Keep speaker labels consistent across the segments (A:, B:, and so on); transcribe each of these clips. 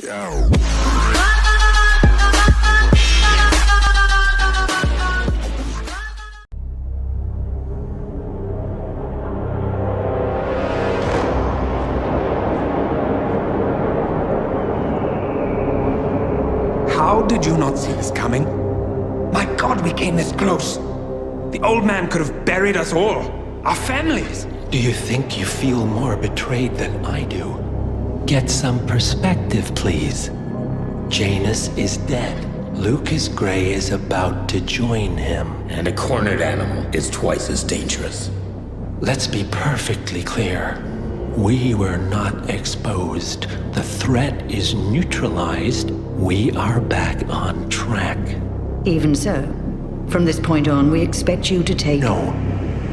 A: How did you not see this coming? My God, we came this close. The old man could have buried us all. Our families.
B: Do you think you feel more betrayed than I do? Get some perspective, please. Janus is dead. Lucas Gray is about to join him.
C: And a cornered animal is twice as dangerous.
B: Let's be perfectly clear. We were not exposed. The threat is neutralized. We are back on track.
D: Even so, from this point on, we expect you to take...
B: No,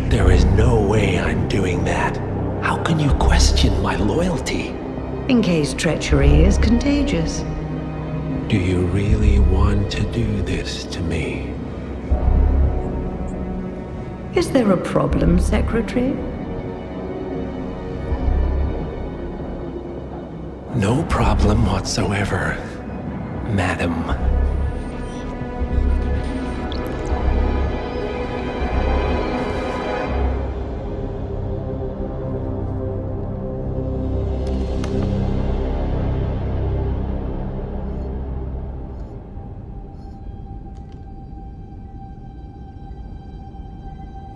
B: there is no way I'm doing that. How can you question my loyalty?
D: In case treachery is contagious.
B: Do you really want to do this to me?
D: Is there a problem, Secretary?
B: No problem whatsoever, Madam.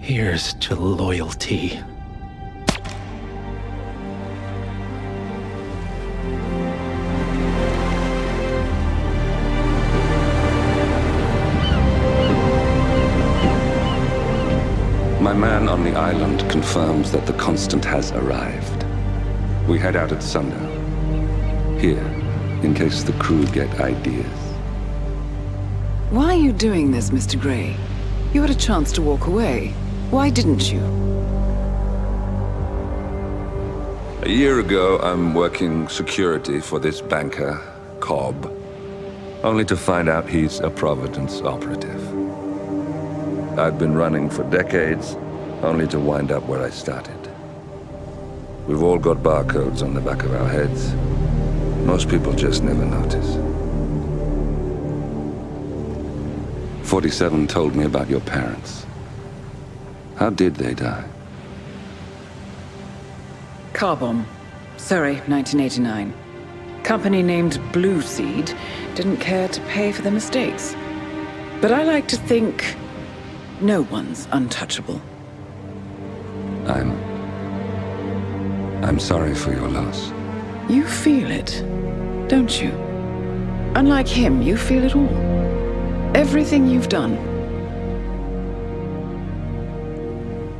B: Here's to loyalty.
E: My man on the island confirms that the Constant has arrived. We head out at sundown. Here, in case the crew get ideas.
F: Why are you doing this, Mr. Gray? You had a chance to walk away. Why didn't you?
E: A year ago, I'm working security for this banker, Cobb, only to find out he's a Providence operative. I've been running for decades, only to wind up where I started. We've all got barcodes on the back of our heads. Most people just never notice. 47 told me about your parents. How did they die?
F: Car bomb. Surrey, 1989. Company named Blue Seed didn't care to pay for their mistakes. But I like to think no one's untouchable.
E: I'm sorry for your loss.
F: You feel it, don't you? Unlike him, you feel it all. Everything you've done.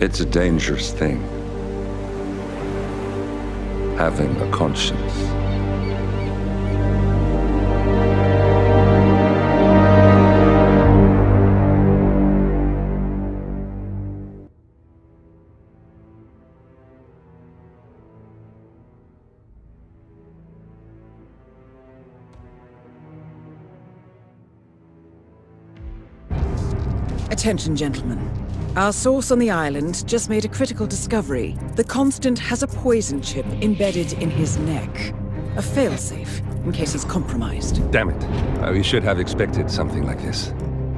E: It's a dangerous thing. Having a conscience.
F: Attention, gentlemen. Our source on the island just made a critical discovery. The Constant has a poison chip embedded in his neck. A failsafe, in case he's compromised.
E: Damn it. We should have expected something like this.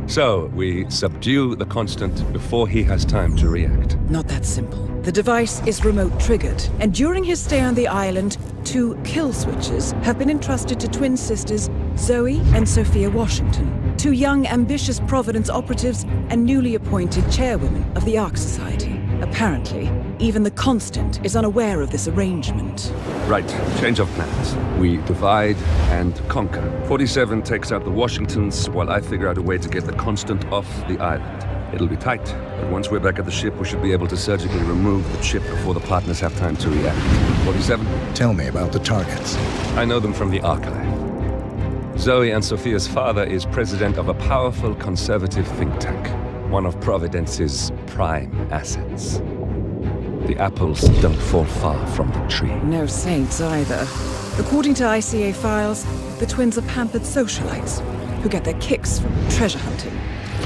E: So, we subdue the Constant before he has time to react.
F: Not that simple. The device is remote triggered, and during his stay on the island, 2 kill switches have been entrusted to twin sisters Zoe and Sophia Washington, 2 young, ambitious Providence operatives and newly appointed chairwomen of the ARK Society. Apparently, even the Constant is unaware of this arrangement.
E: Right, change of plans. We divide and conquer. 47 takes out the Washingtons, while I figure out a way to get the Constant off the island. It'll be tight, but once we're back at the ship, we should be able to surgically remove the chip before the partners have time to react. 47?
G: Tell me about the targets.
E: I know them from the archive. Zoe and Sophia's father is president of a powerful conservative think tank, one of Providence's prime assets. The apples don't fall far from the tree.
F: No saints either. According to ICA files, the twins are pampered socialites who get their kicks from treasure hunting.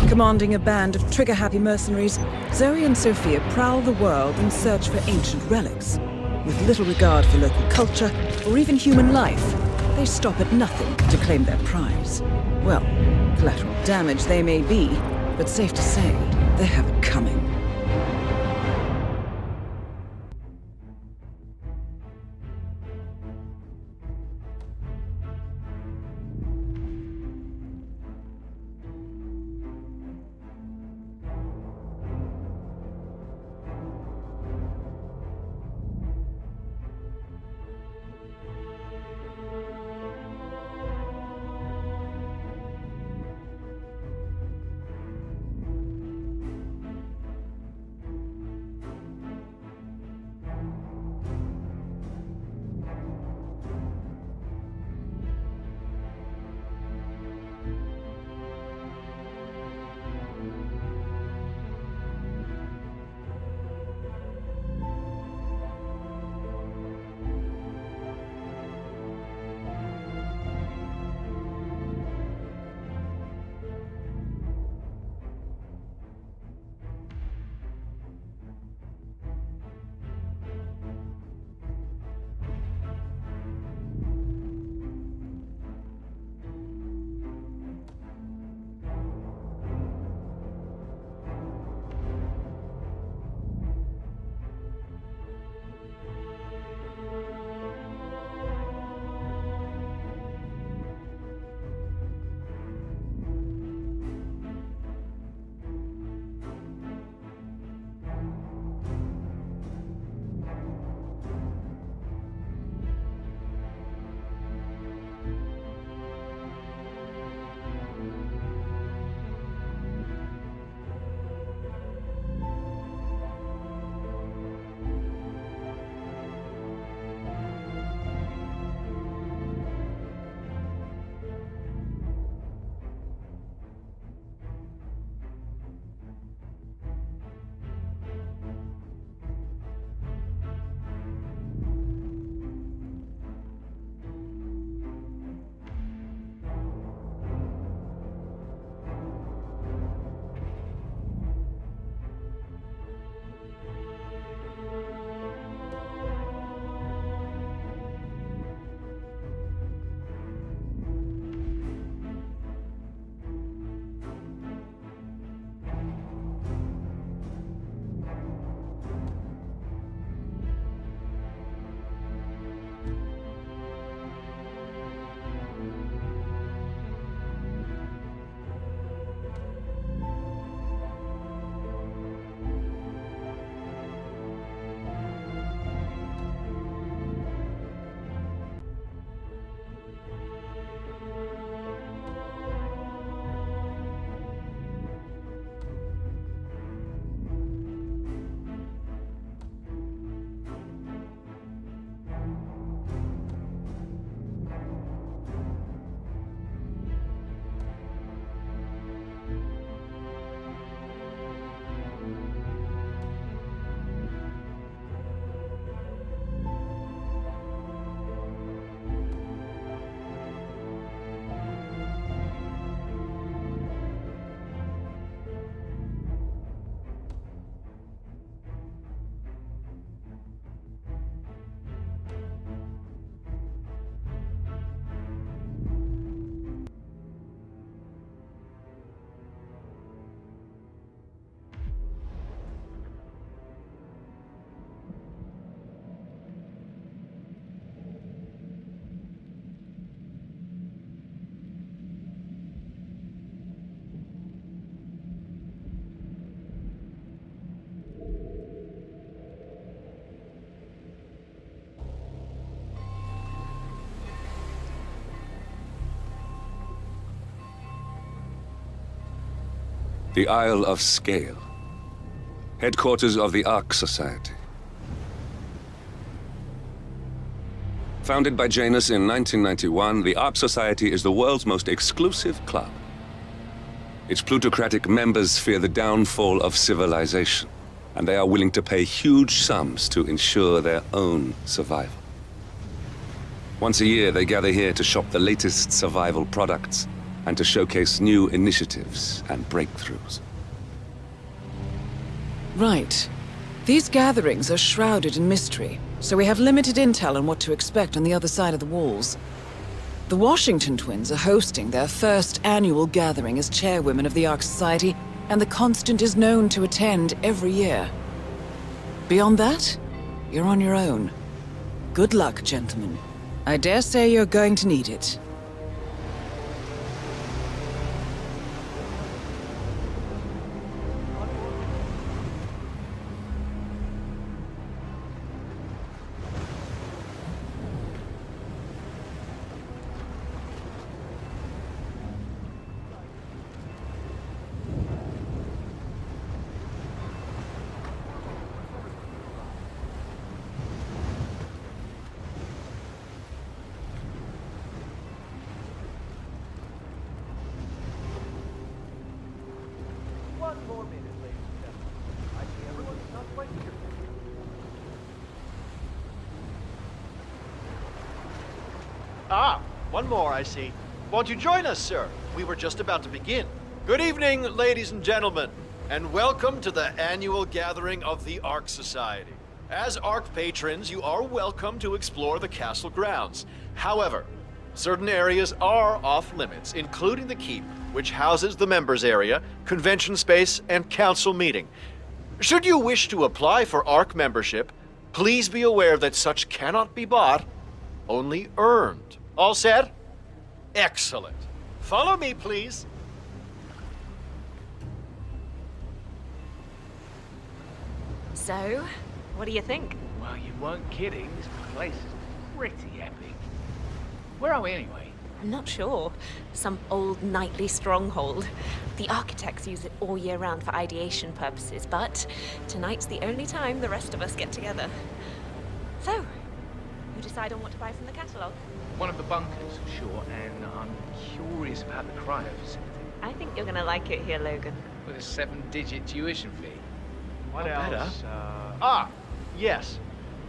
F: Commanding a band of trigger-happy mercenaries, Zoe and Sophia prowl the world in search for ancient relics, with little regard for local culture or even human life. They stop at nothing to claim their prize. Well, collateral damage they may be, but safe to say, they have it coming.
E: The Isle of SGAIL, headquarters of the ARK Society. Founded by Janus in 1991, the ARK Society is the world's most exclusive club. Its plutocratic members fear the downfall of civilization, and they are willing to pay huge sums to ensure their own survival. Once a year, they gather here to shop the latest survival products and to showcase new initiatives and breakthroughs.
F: Right. These gatherings are shrouded in mystery, so we have limited intel on what to expect on the other side of the walls. The Washington twins are hosting their first annual gathering as chairwomen of the ARK Society, and the Constant is known to attend every year. Beyond that, you're on your own. Good luck, gentlemen. I dare say you're going to need it.
H: Ah, one more, I see. Won't you join us, sir? We were just about to begin. Good evening, ladies and gentlemen, and welcome to the annual gathering of the ARK Society. As ARK patrons, you are welcome to explore the castle grounds. However, certain areas are off limits, including the keep, which houses the members area, convention space, and council meeting. Should you wish to apply for ARK membership, please be aware that such cannot be bought, only earned. All set? Excellent. Follow me, please.
I: So, what do you think?
J: Well, you weren't kidding. This place is pretty epic. Where are we anyway?
I: I'm not sure. Some old knightly stronghold. The architects use it all year round for ideation purposes, but tonight's the only time the rest of us get together. So, you decide on what to buy from the catalogue?
J: One of the bunkers, sure, and I'm curious about the cryo facility.
I: I think you're gonna like it here, Logan.
J: With a 7-digit tuition fee.
H: What else? Yes.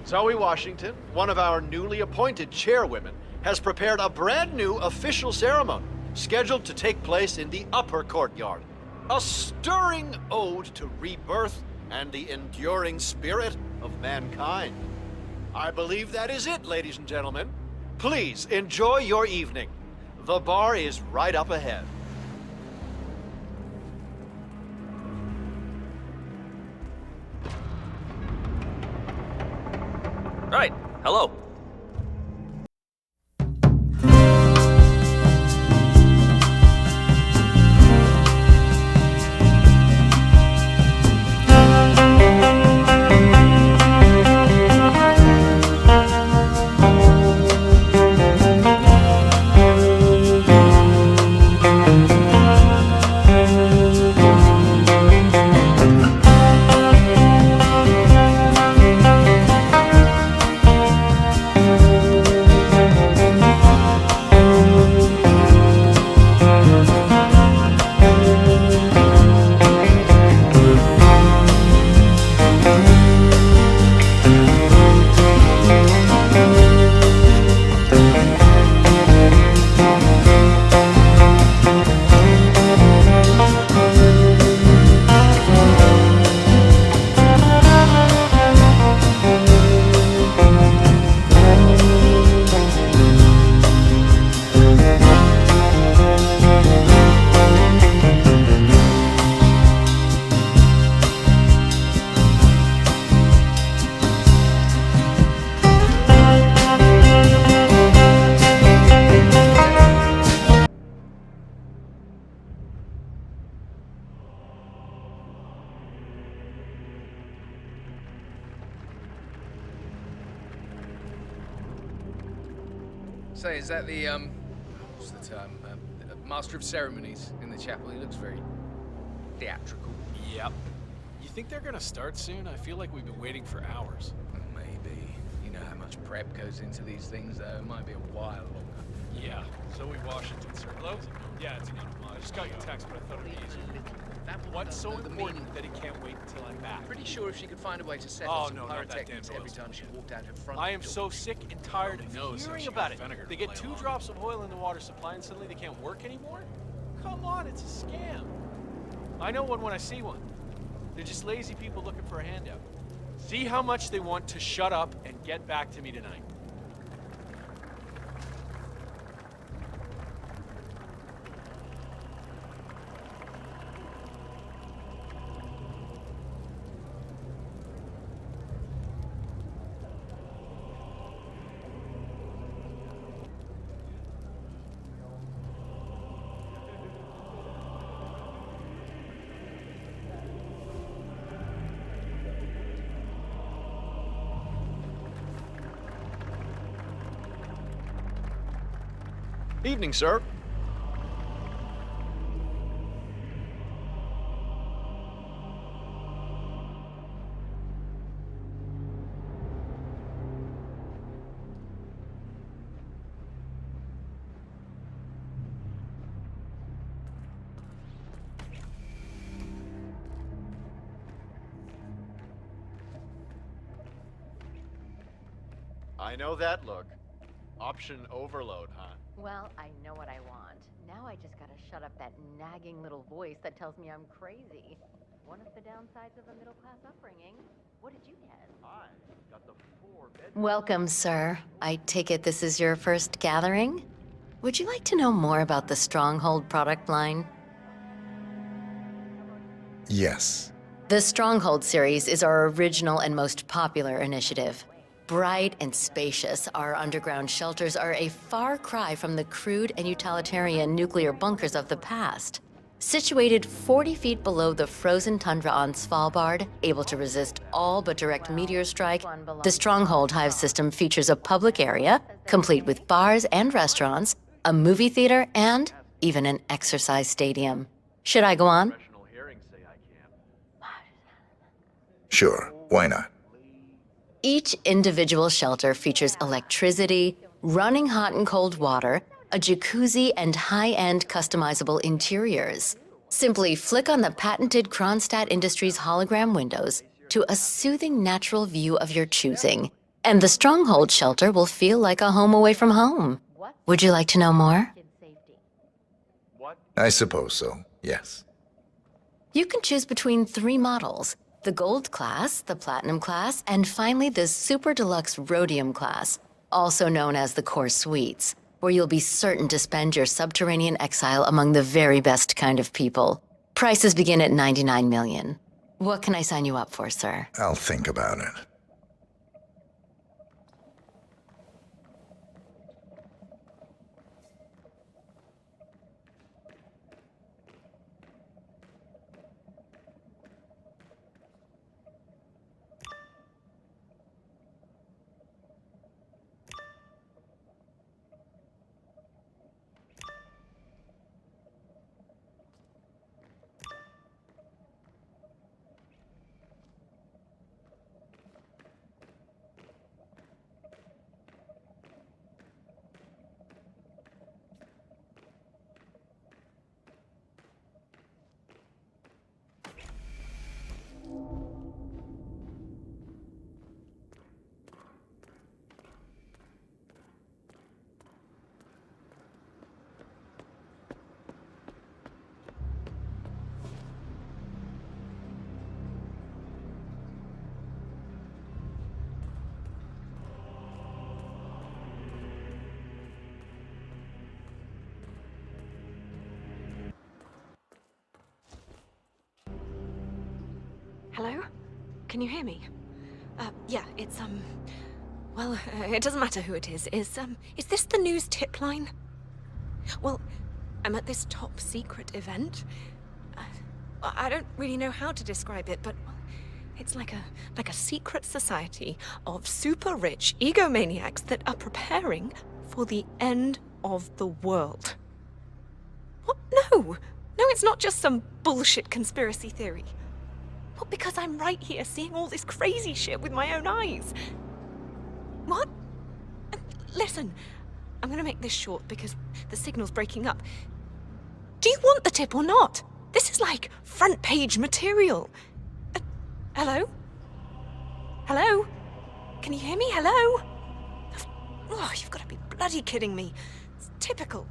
H: Zoe Washington, one of our newly appointed chairwomen, has prepared a brand new official ceremony scheduled to take place in the upper courtyard. A stirring ode to rebirth and the enduring spirit of mankind. I believe that is it, ladies and gentlemen. Please enjoy your evening. The bar is right up ahead.
K: Right, hello.
J: Say, is that the, what's the term? Master of Ceremonies in the chapel? He looks very theatrical.
L: Yep. You think they're gonna start soon? I feel like we've been waiting for hours.
J: Maybe. You know how much prep goes into these things, though. It might be a while longer.
L: Yeah. Zoe Washington, sir. Hello? Yeah, it's again. I just got your text, but I thought it'd be easier. What's so important that he can't wait until I'm back?
J: Pretty sure if she could find a way to set up some pyrotechnics every time she walked out her front
L: I am
J: door.
L: so sick and tired of hearing about it. They get 2 drops of oil in the water supply and suddenly they can't work anymore? Come on, it's a scam. I know one when I see one. They're just lazy people looking for a handout. See how much they want to shut up and get back to me tonight.
H: Evening, sir. I know that look. Option overload, huh?
M: Well, I know what I want. Now I just gotta shut up that nagging little voice that tells me I'm crazy. One of the downsides of a middle-class upbringing. What did you get?
H: I got the 4-bed.
M: Welcome, sir. I take it this is your first gathering? Would you like to know more about the Stronghold product line?
G: Yes.
M: The Stronghold series is our original and most popular initiative. Bright and spacious, our underground shelters are a far cry from the crude and utilitarian nuclear bunkers of the past. Situated 40 feet below the frozen tundra on Svalbard, able to resist all but direct meteor strike, the Stronghold Hive system features a public area, complete with bars and restaurants, a movie theater, and even an exercise stadium. Should I go on?
G: Sure, why not?
M: Each individual shelter features electricity, running hot and cold water, a jacuzzi, and high-end customizable interiors. Simply flick on the patented Kronstadt Industries hologram windows to a soothing natural view of your choosing, and the Stronghold shelter will feel like a home away from home. Would you like to know more?
G: I suppose so, yes.
M: You can choose between 3 models: the Gold class, the Platinum class, and finally the Super Deluxe Rhodium class, also known as the Core Suites, where you'll be certain to spend your subterranean exile among the very best kind of people. Prices begin at $99 million. What can I sign you up for, sir?
G: I'll think about it.
I: Hello? Can you hear me? Yeah, it's, well, it doesn't matter who it is. Is this the news tip line? Well, I'm at this top secret event. I don't really know how to describe it, but it's like a secret society of super rich egomaniacs that are preparing for the end of the world. What? No, it's not just some bullshit conspiracy theory. Well, because I'm right here seeing all this crazy shit with my own eyes. What? Listen, I'm gonna make this short because the signal's breaking up. Do you want the tip or not? This is like front page material. Hello? Hello? Can you hear me? Hello? Oh, you've got to be bloody kidding me. It's typical.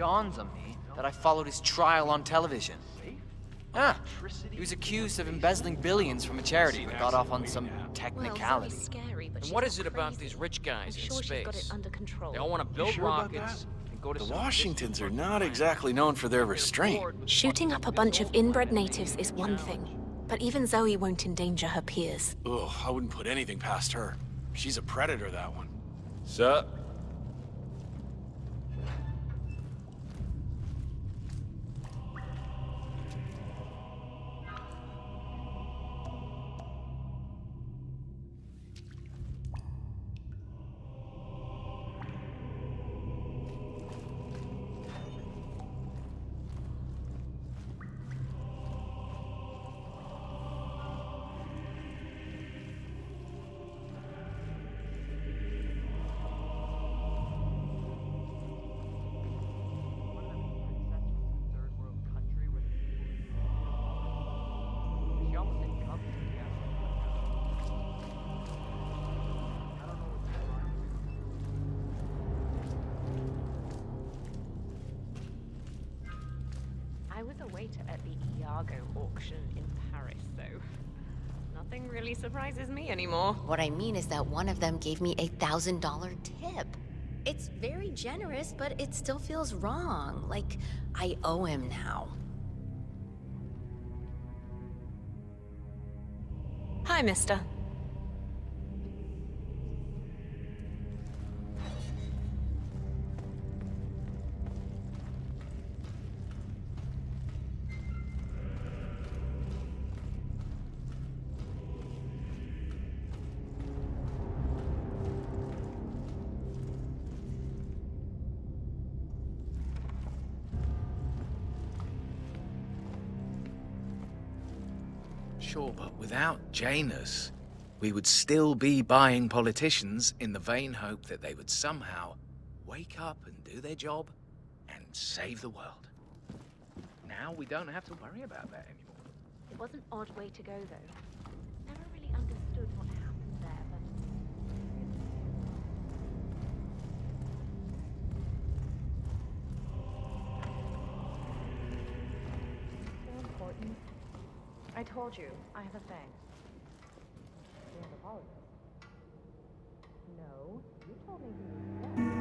N: dawns on me that I followed his trial on television. Ah, he was accused of embezzling billions from a charity, but got off on some technicality.
I: Well, scary, but
K: And what is it about these rich guys in
I: sure
K: space?
I: She's got it under control.
K: They all want to build
L: sure about
K: rockets and go to
L: The
K: some
L: Washingtons are not exactly known for their restraint.
I: Shooting up a bunch of inbred natives is one thing, but even Zoe won't endanger her peers.
L: Ugh, I wouldn't put anything past her. She's a predator, that one.
C: Sir?
I: I was a waiter at the ARK auction in Paris, so nothing really surprises me anymore.
M: What I mean is that one of them gave me a $1,000 tip. It's very generous, but it still feels wrong. Like I owe him now.
I: Hi, mister.
J: Sure, but without Janus, we would still be buying politicians in the vain hope that they would somehow wake up and do their job and save the world. Now we don't have to worry about that anymore.
I: It was an odd way to go, though. Never really understood what happened there, but... So important. I told you, I have a thing. You have apologized. No, you told me he was dead.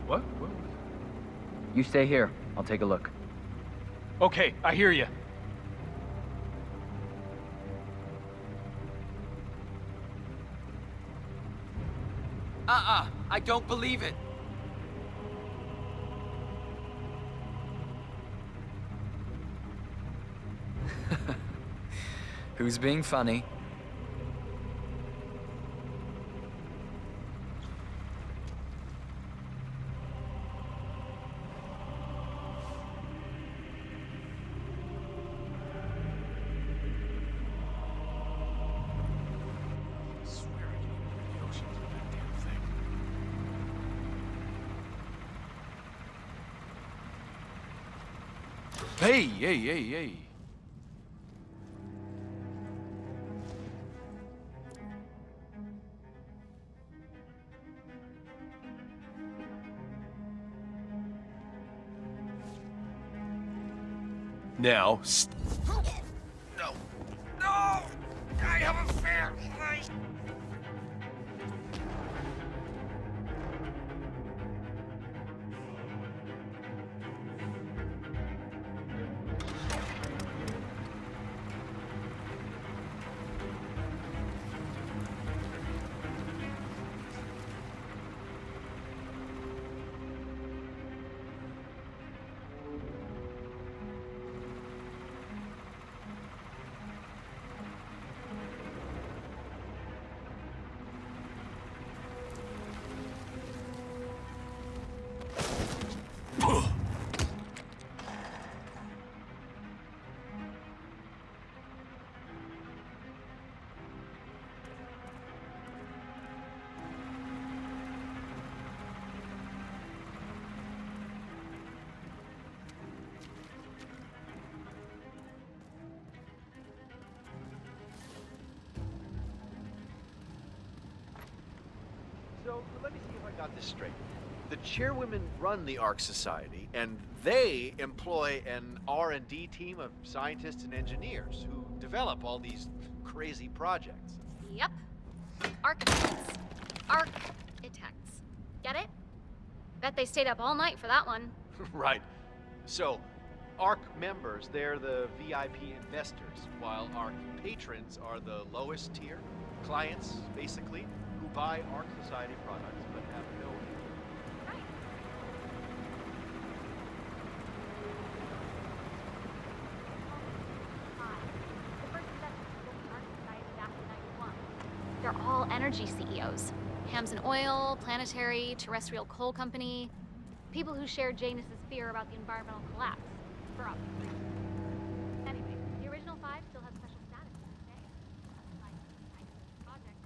J: What?
N: You stay here. I'll take a look.
L: Okay, I hear you.
N: I don't believe it. Who's being funny?
L: Hey. Now, No! I have a fair fight!
H: So let me see if I got this straight. The chairwomen run the ARK Society, and they employ an R&D team of scientists and engineers who develop all these crazy projects.
O: Yep. Architects. Architects. Get it? Bet they stayed up all night for that one.
H: Right. So, ARK members, they're the VIP investors, while ARK patrons are the lowest tier, clients, basically, who buy ARK Society products but have no
O: They're all energy CEOs. Hams and Oil, Planetary, Terrestrial Coal Company. People who share Janus's fear about the environmental collapse. For us. Anyway, the original five still have special status today. Project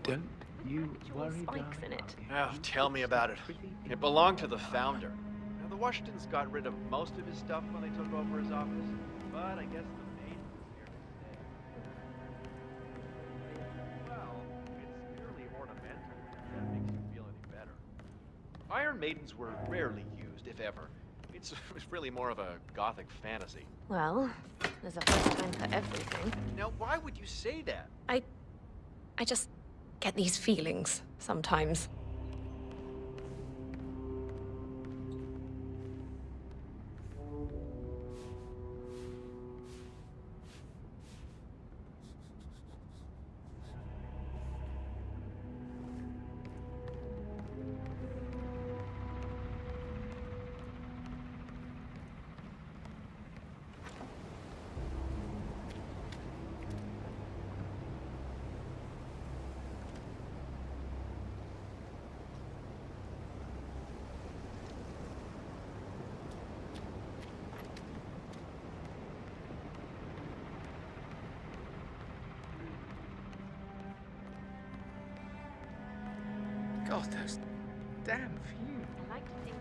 B: Don't you worry,
I: spikes in it.
H: Oh, tell me about it. It belonged to the founder. Now, the Washingtons got rid of most of his stuff when they took over his office, but I guess the maid was here to stay. Well, it's purely ornamental, if that makes you feel any better. Iron Maidens were rarely used, if ever. It's really more of a gothic fantasy.
I: Well, there's a first time for everything.
H: Now, why would you say that?
I: I just get these feelings sometimes.
J: God, those damn fumes.
O: I like to think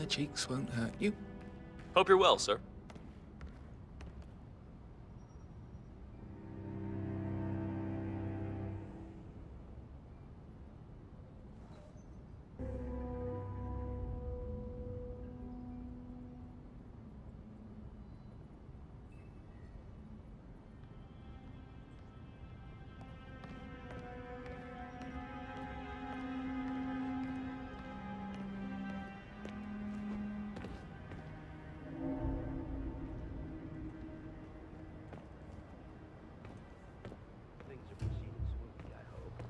J: the cheeks won't hurt you.
P: Hope you're well, sir.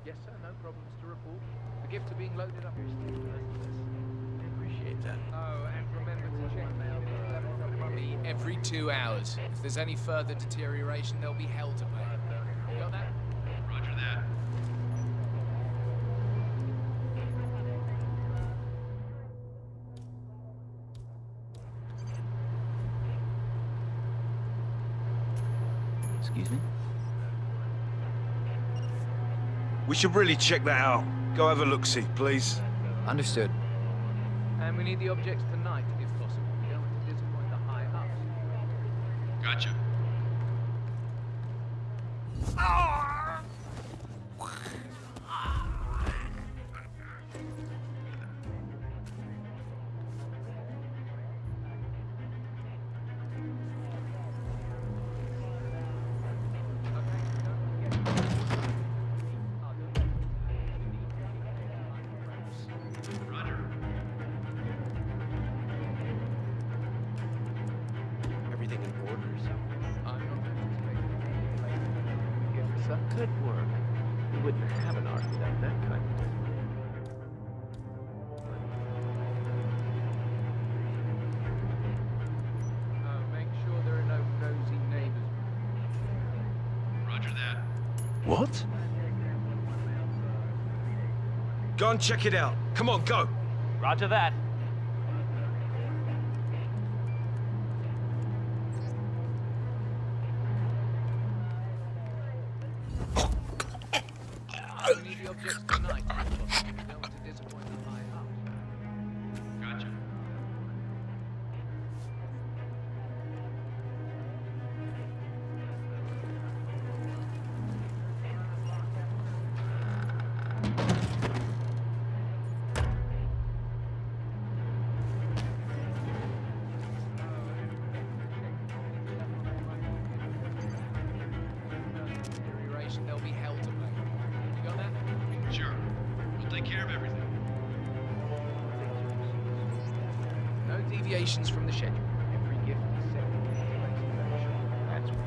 J: Yes, sir, no problems to report. The gifts are being loaded up. I appreciate that. Oh, and remember to check the level of mummy every 2 hours. If there's any further deterioration, there'll be hell to pay. You got that?
H: Roger that.
Q: Excuse me?
R: We should really check that out. Go have a look-see, please.
Q: Understood.
J: And we need the objects tonight, if possible. We don't want to disappoint the high-ups.
H: Gotcha.
Q: Everything in order, sir.
J: I'm not anticipating
Q: Good work. We wouldn't have an ARK without that kind of
J: make sure there are no nosy neighbors.
H: Roger that.
R: What? Go and check it out. Come on, go.
K: Roger that.
J: We need the objects tonight, if possible. We don't want to disappoint the high-ups.
H: Gotcha.
J: Deterioration, there'll be hell to pay. You got that?
H: Sure. We'll take care of everything.
J: No deviations from the schedule. Every gift is set.
Q: That's what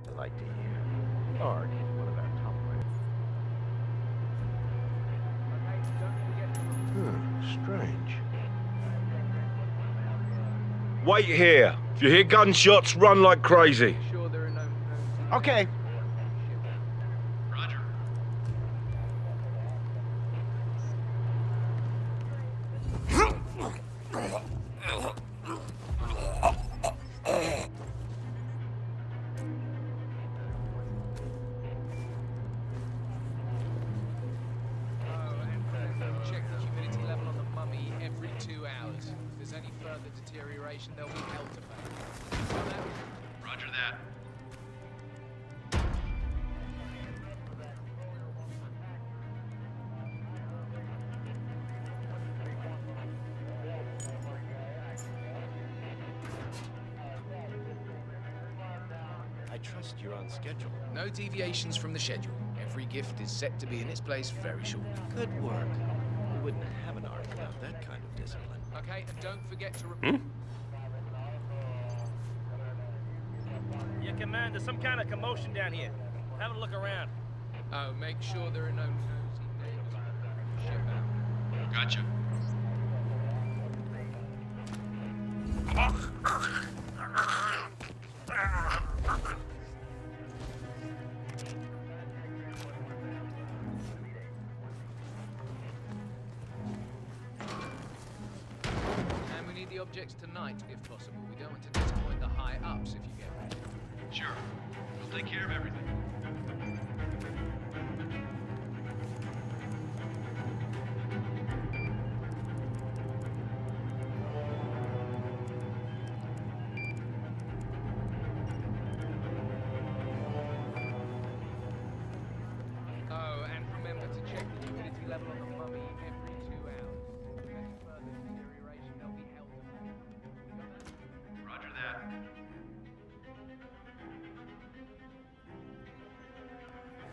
Q: I like to hear. ARK is one of our top priorities. Strange.
R: Wait here. If you hear gunshots, run like crazy.
J: Sure there are no nosy
Q: Okay.
H: Roger.
J: Check the humidity level on the mummy every 2 hours. If there's any further deterioration, there'll be hell to pay. Got that?
H: Roger that.
Q: I trust you're on schedule.
J: No deviations from the schedule. Every gift is set to be in its place very shortly.
Q: Good work. We wouldn't have an ARK without that kind of discipline.
J: Okay, and don't forget to report.
K: Yeah, Command, there's some kind of commotion down here. Have a look around.
J: Oh, make sure there are no nosy neighbors. Ship out.
H: Gotcha.
J: And we need the objects tonight, if possible. We don't want to disappoint the high-ups, if you get me.
H: Sure. We'll take care of everything.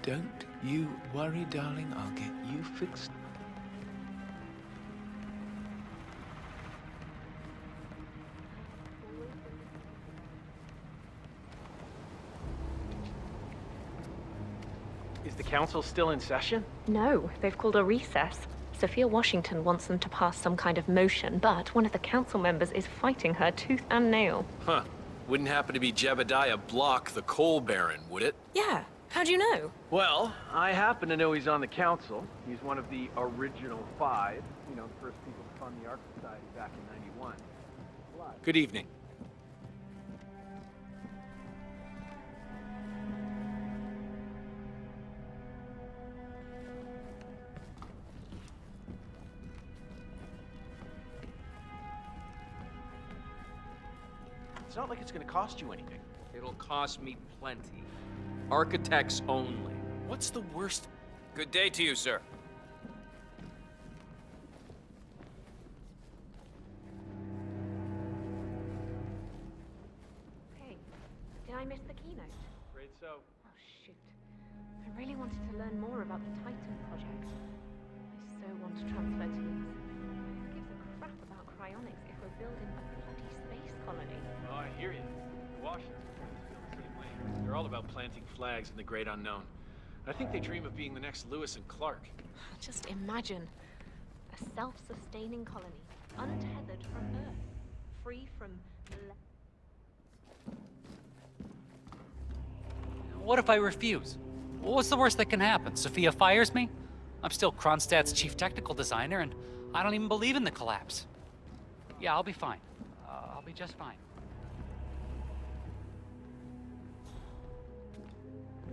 J: Don't you worry, darling. I'll get you fixed.
L: Is the council still in session?
I: No, they've called a recess. Sophia Washington wants them to pass some kind of motion, but one of the council members is fighting her tooth and nail.
L: Huh. Wouldn't happen to be Jebediah Block, the coal baron, would it?
I: Yeah. How do you know?
L: Well, I happen to know he's on the council. He's one of the original 5. You know, the first people to fund the ARK Society back in '91. Good evening. It's not like it's gonna cost you anything.
S: It'll cost me plenty. Architects only.
L: What's the worst?
S: Good day to you, sir.
I: Hey, did I miss the keynote?
L: Afraid so.
I: Oh, shoot. I really wanted to learn more about the Titan project. I so want to transfer teams. Who gives a crap about cryonics if we're building a bloody space colony?
L: Oh, I hear you. Washington feel the same way. They're all about planting flags in the great unknown. I think they dream of being the next Lewis and Clark.
I: Just imagine a self-sustaining colony, untethered from Earth, free from...
T: What if I refuse? What's the worst that can happen? Sophia fires me? I'm still Kronstadt's chief technical designer, and I don't even believe in the collapse. Yeah, I'll be fine. I'll be just fine.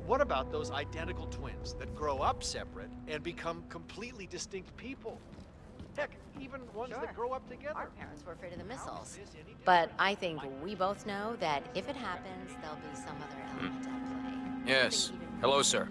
H: What about those identical twins that grow up separate and become completely distinct people? Heck, even ones that grow up together.
M: Our parents were afraid of the missiles. But I think we both know that if it happens, there'll be some other element at play.
S: Yes. Hello, sir.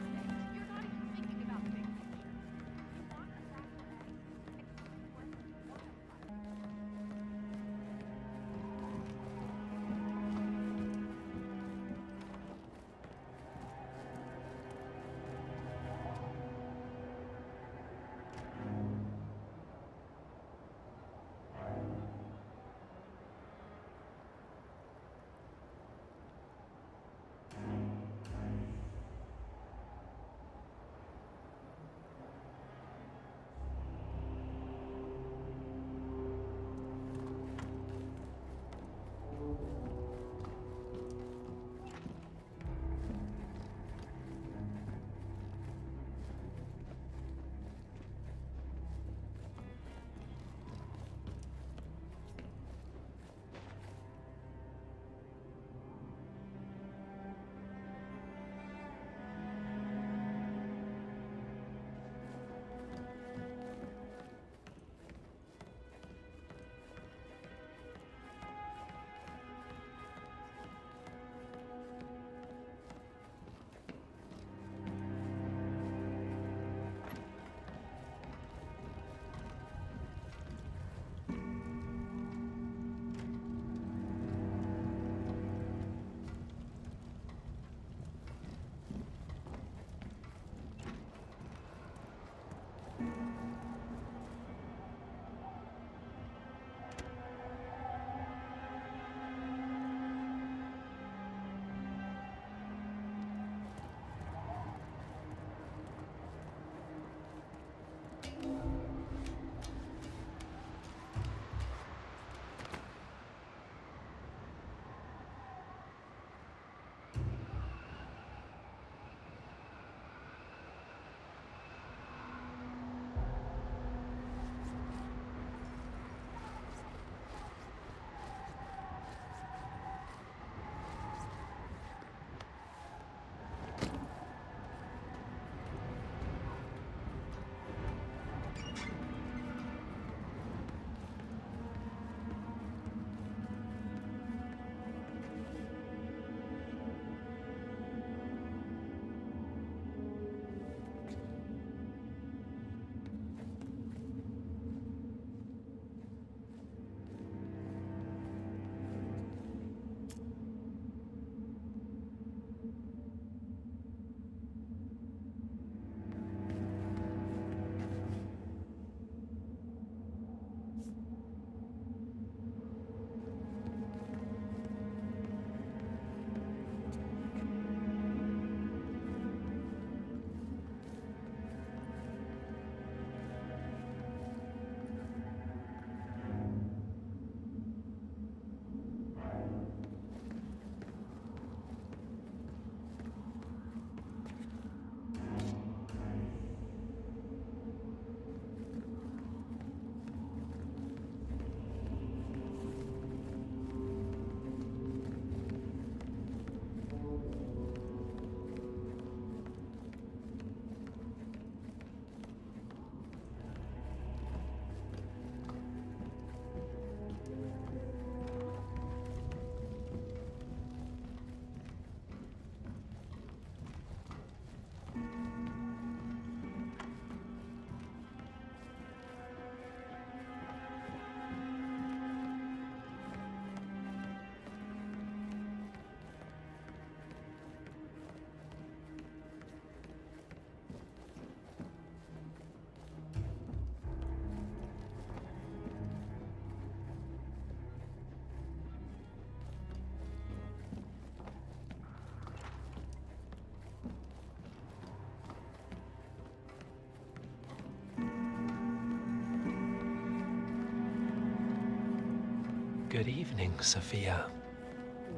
B: Good evening, Sophia.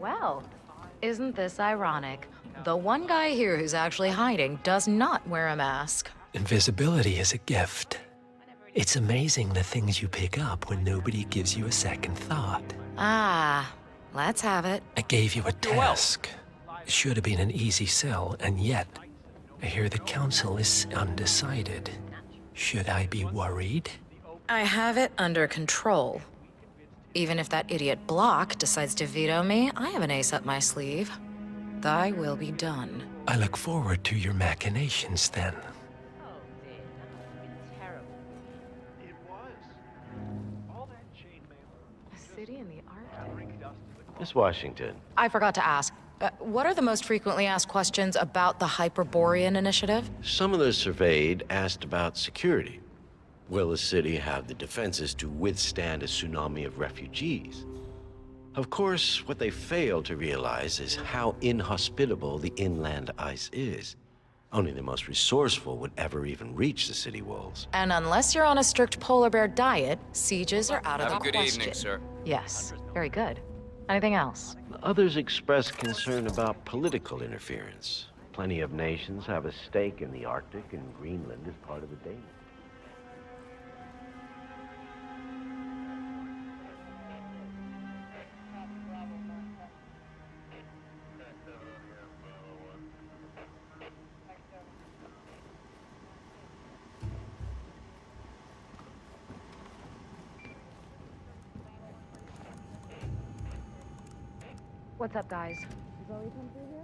U: Well, isn't this ironic? The one guy here who's actually hiding does not wear a mask.
B: Invisibility is a gift. It's amazing the things you pick up when nobody gives you a second thought.
U: Ah, let's have it.
B: I gave you a task. It should have been an easy sell, and yet, I hear the council is undecided. Should I be worried?
U: I have it under control. Even if that idiot Block decides to veto me, I have an ace up my sleeve. Thy will be done.
B: I look forward to your machinations then.
U: A city in the Arctic.
Q: Miss Washington.
U: I forgot to ask. What are the most frequently asked questions about the Hyperborean initiative?
Q: Some of those surveyed asked about security. Will the city have the defenses to withstand a tsunami of refugees? Of course, what they fail to realize is how inhospitable the inland ice is. Only the most resourceful would ever even reach the city walls.
U: And unless you're on a strict polar bear diet, sieges are out of the question.
N: Have a good evening, sir.
U: Yes, very good. Anything else?
Q: Others express concern about political interference. Plenty of nations have a stake in the Arctic, and Greenland is part of the Danish.
U: What's up, guys? Zoe come through here?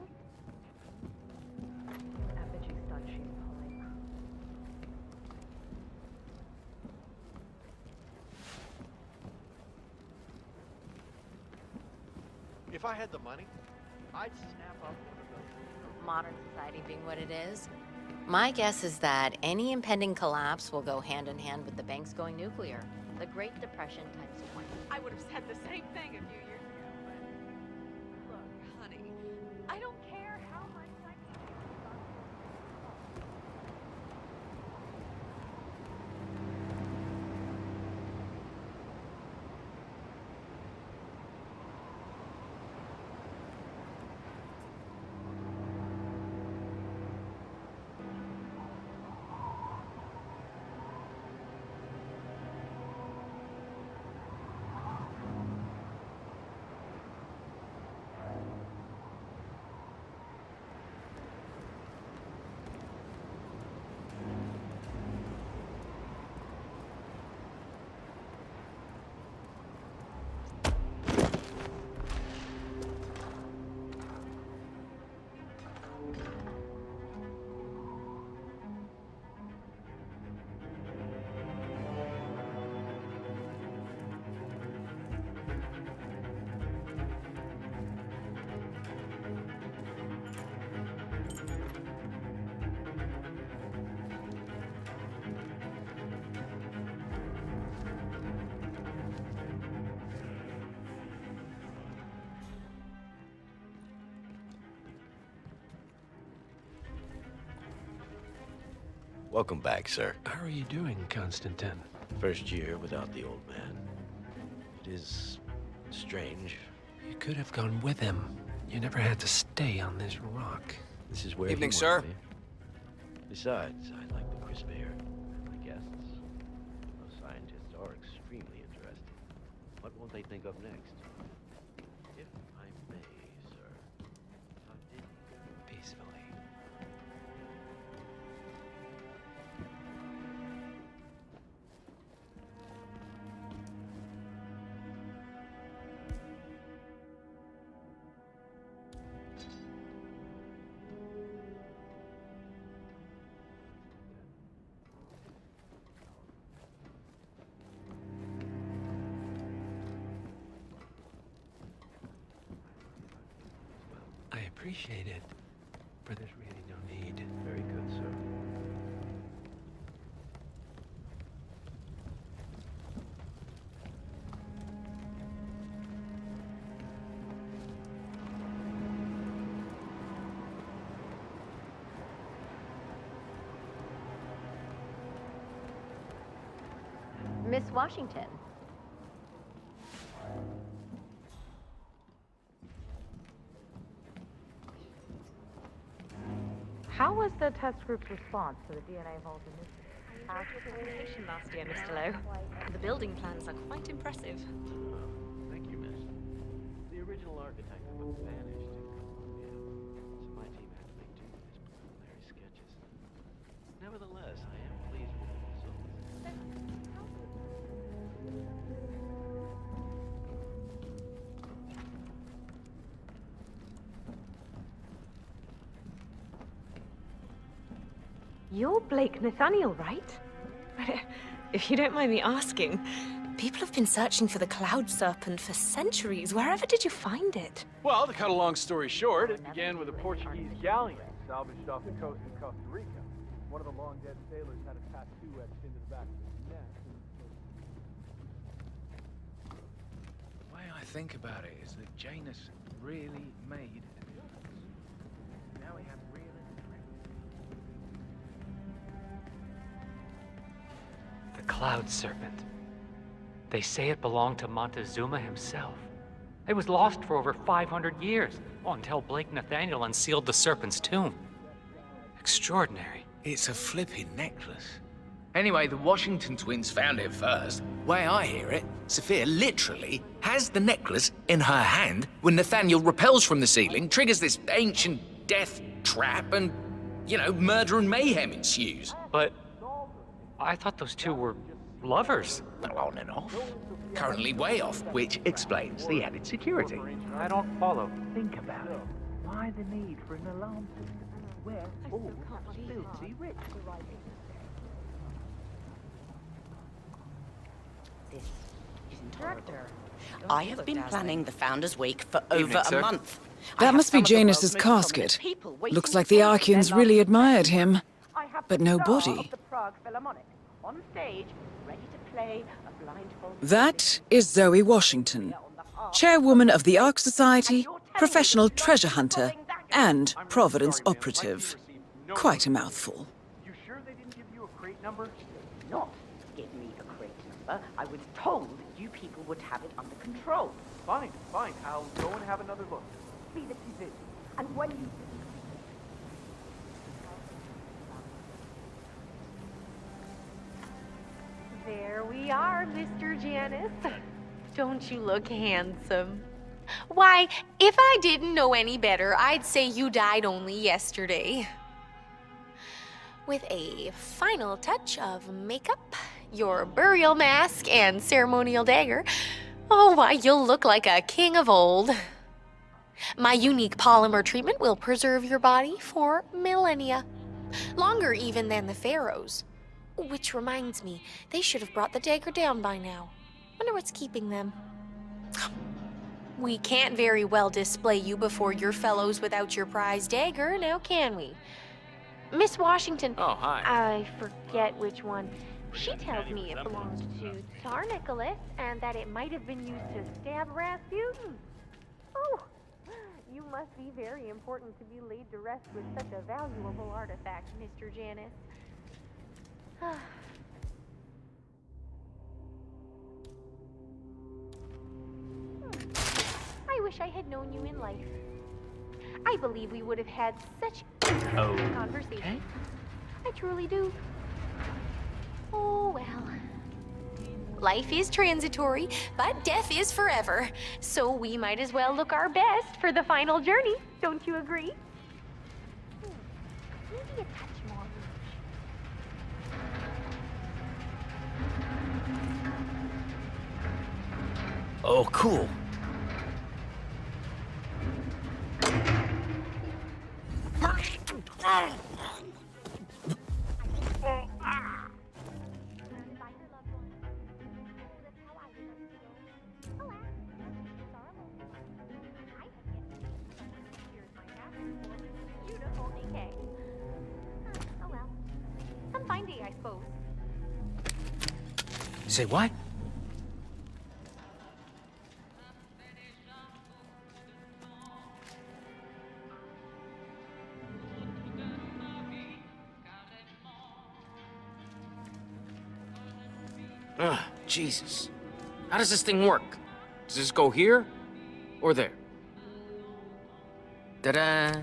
U: Effigy stud she's pulling.
H: If I had the money, I'd snap up one of those.
M: Modern society being what it is, my guess is that any impending collapse will go hand in hand with the banks going nuclear. The Great Depression times 20.
I: I would have said the same thing a few years ago, but look, honey, I don't care how much I
Q: Welcome back, sir.
B: How are you doing, Constantine?
Q: First year without the old man. It is strange.
B: You could have gone with him. You never had to stay on this rock.
Q: This is where
N: Evening,
Q: he
N: sir.
Q: wanted me. Besides, I like the crisp air. My guests. Those scientists are extremely interesting. What won't they think of next? If I may, sir. How did he go?
B: Peacefully. I appreciate it, but there's really no need.
Q: Very good, sir.
M: Miss Washington.
A: How was the test group's response to the DNA vault initiative?
I: ARK presentation last year, Mr. Lowe. The building plans are quite impressive.
V: Thank you, miss. The original architect vanished in Colombia, so my team had to make do with his preliminary sketches. Nevertheless, I am pleased with the results.
I: You're Blake Nathaniel, right? If you don't mind me asking, people have been searching for the Cloud Serpent for centuries. Wherever did you find it?
L: Well, to cut a long story short, it began with a Portuguese galleon salvaged off the coast of Costa Rica. One of the long-dead sailors had a tattoo etched into the back of his neck.
J: The way I think about it is that Janus really made a difference. Now we have real
T: The Cloud Serpent. They say it belonged to Montezuma himself. It was lost for over 500 years, until Blake Nathaniel unsealed the Serpent's tomb. Extraordinary.
J: It's a flipping necklace. Anyway, the Washington twins found it first. Way I hear it, Sophia literally has the necklace in her hand when Nathaniel repels from the ceiling, triggers this ancient death trap, and, you know, murder and mayhem ensues.
T: But I thought those two were lovers.
J: Well, on and off. Currently way off, which explains the added security.
V: I don't follow. Think about it. Why the need for an alarm system? Where all filthy rich?
W: This isn't Director. I have been planning the Founders Week for over a month.
F: That must be Janus's casket. Looks like the Arkians really admired him. But no body.
A: On stage, ready to play a blindfold.
F: That is Zoe Washington, chairwoman of the ARK Society, professional treasure hunter, and Providence operative. Quite a mouthful.
A: You sure they didn't give you a crate number? Not give me a crate number. I was told you people would have it under control.
L: Fine. I'll go and have another look.
A: Be that you did. And when you
X: There we are, Mr. Janus. Don't you look handsome? Why, if I didn't know any better, I'd say you died only yesterday. With a final touch of makeup, your burial mask, and ceremonial dagger, oh, why, you'll look like a king of old. My unique polymer treatment will preserve your body for millennia. Longer even than the pharaohs. Which reminds me, they should have brought the dagger down by now. Wonder what's keeping them. We can't very well display you before your fellows without your prize dagger, now can we? Miss Washington.
L: Oh, hi.
X: I forget which one. She tells me it belonged to Tsar Nicholas and that it might have been used to stab Rasputin. Oh, you must be very important to be laid to rest with such a valuable artifact, Mr. Janus. I wish I had known you in life. I believe we would have had such interesting conversations. I truly do. Oh, well. Life is transitory, but death is forever. So we might as well look our best for the final journey. Don't you agree? Maybe a touch more.
J: Oh, cool.
X: Beautiful decay. Oh well. Some fine day, I suppose.
J: Say what?
N: Ugh, Jesus. How does this thing work? Does this go here or there? Ta-da!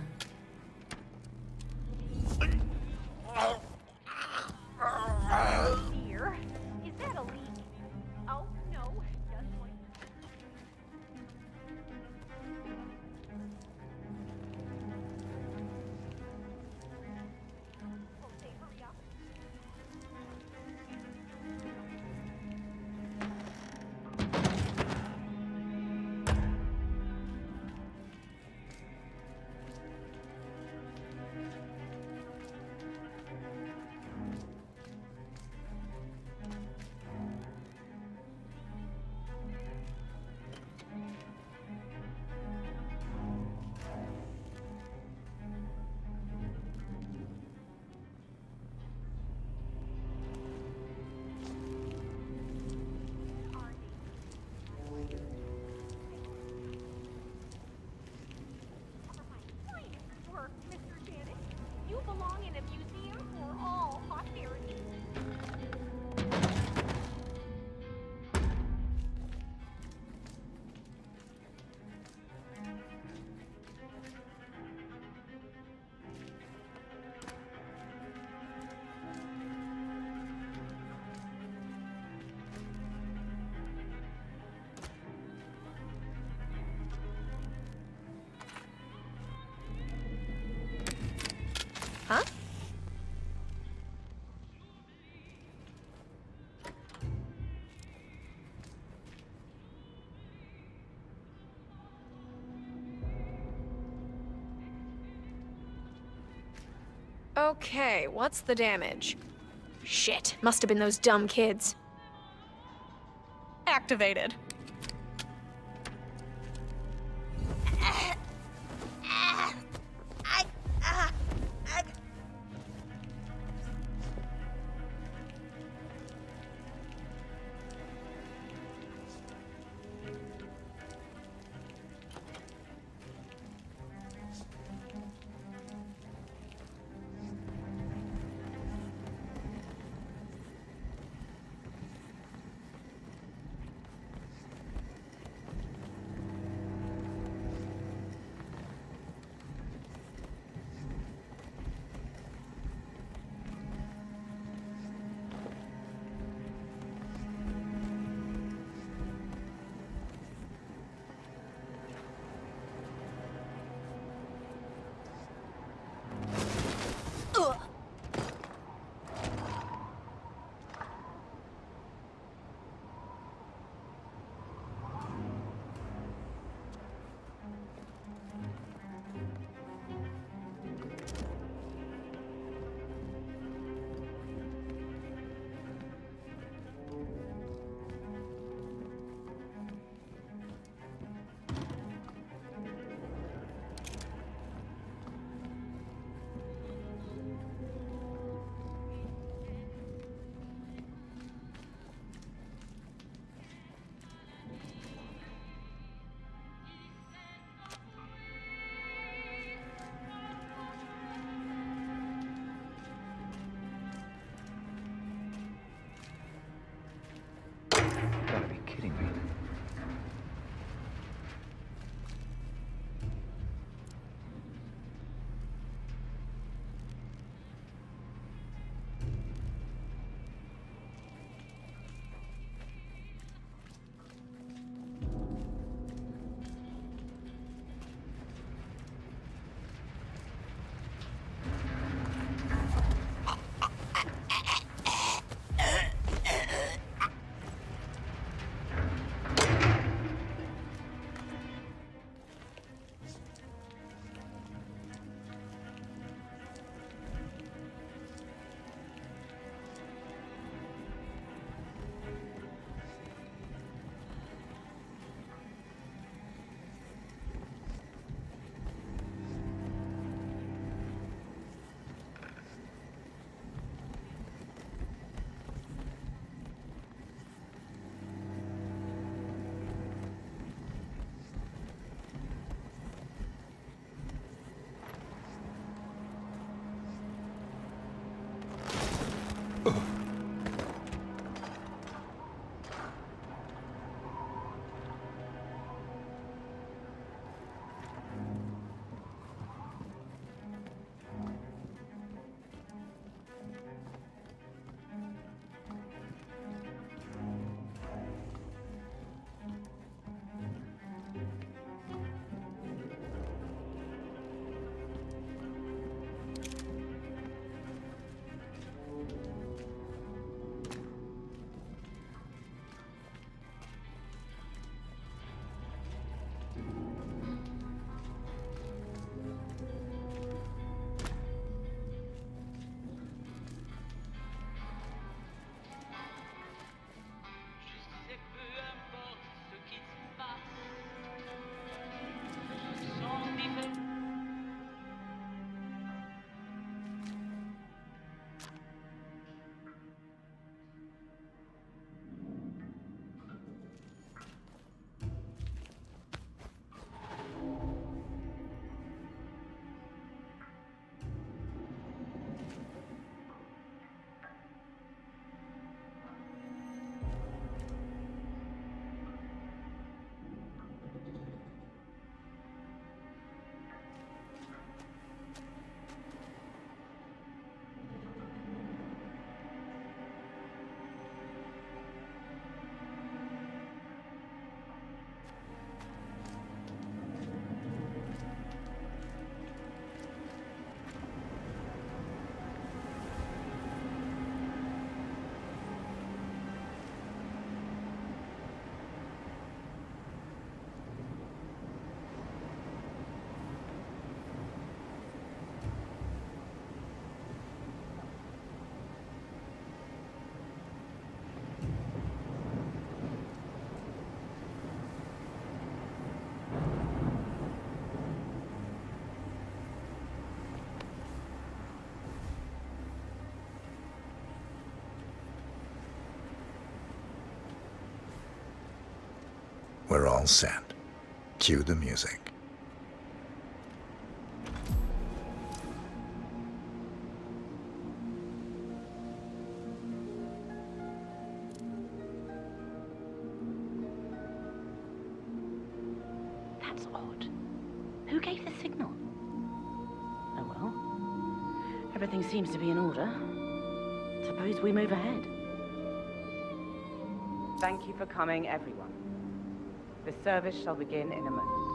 C: Okay, what's the damage? Shit, must have been those dumb kids. Activated.
D: Gotta be kidding me. We're all set. Cue the music.
A: That's odd. Who gave the signal? Oh well. Everything seems to be in order. Suppose we move ahead. Thank you for coming, everyone. The service shall begin in a moment.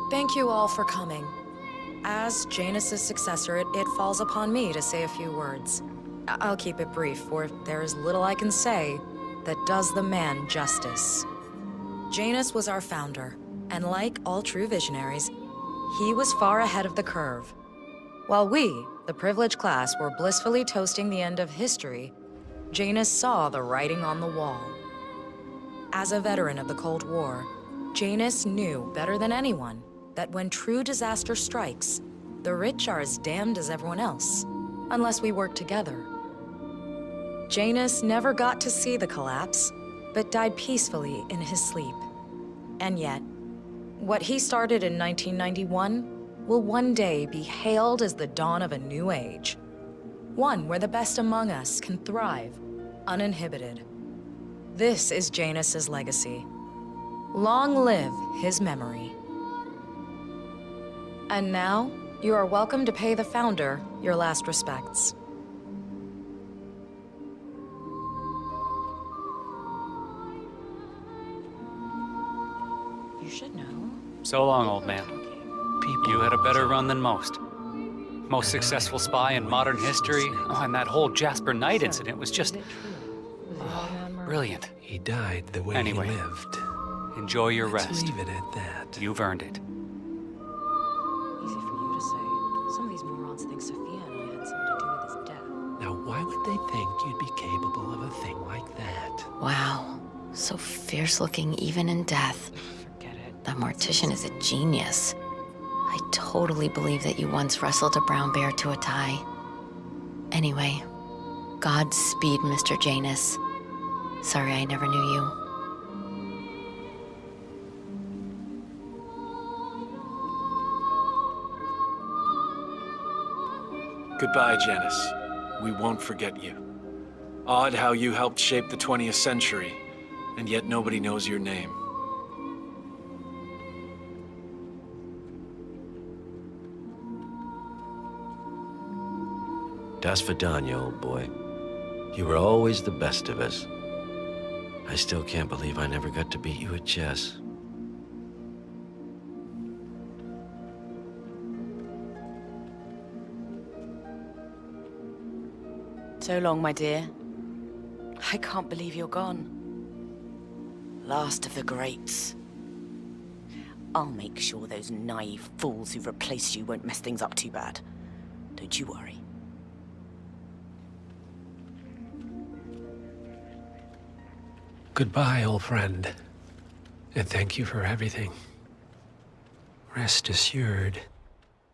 U: Thank you all for coming. As Janus's successor, it falls upon me to say a few words. I'll keep it brief, for there is little I can say that does the man justice. Janus was our founder, and like all true visionaries, he was far ahead of the curve. While we, the privileged class, were blissfully toasting the end of history, Janus saw the writing on the wall. As a veteran of the Cold War, Janus knew better than anyone that when true disaster strikes, the rich are as damned as everyone else, unless we work together. Janus never got to see the collapse, but died peacefully in his sleep. And yet, what he started in 1991 will one day be hailed as the dawn of a new age. One where the best among us can thrive, uninhibited. This is Janus's legacy. Long live his memory. And now, you are welcome to pay the founder your last respects.
X: You should know.
T: So long, old man. You had a better run than most. Most successful spy in modern history. Oh, and that whole Jasper Knight incident was just... brilliant.
B: He died the way he lived.
T: Enjoy your
B: Let's
T: rest.
B: leave it at that.
T: You've earned it.
U: Easy for you to say. Some of these morons think Sophia and I had something to do with his death.
B: Now, why would they think you'd be capable of a thing like that?
M: Wow. So fierce-looking even in death.
U: Forget it.
M: That mortician is a genius. I totally believe that you once wrestled a brown bear to a tie. Anyway, Godspeed, Mr. Janus. Sorry I never knew you.
L: Goodbye, Janus. We won't forget you. Odd how you helped shape the 20th century, and yet nobody knows your name.
Q: Das Vidania, old boy. You were always the best of us. I still can't believe I never got to beat you at chess.
W: So long, my dear. I can't believe you're gone. Last of the greats. I'll make sure those naive fools who've replaced you won't mess things up too bad. Don't you worry.
B: Goodbye, old friend. And thank you for everything. Rest assured,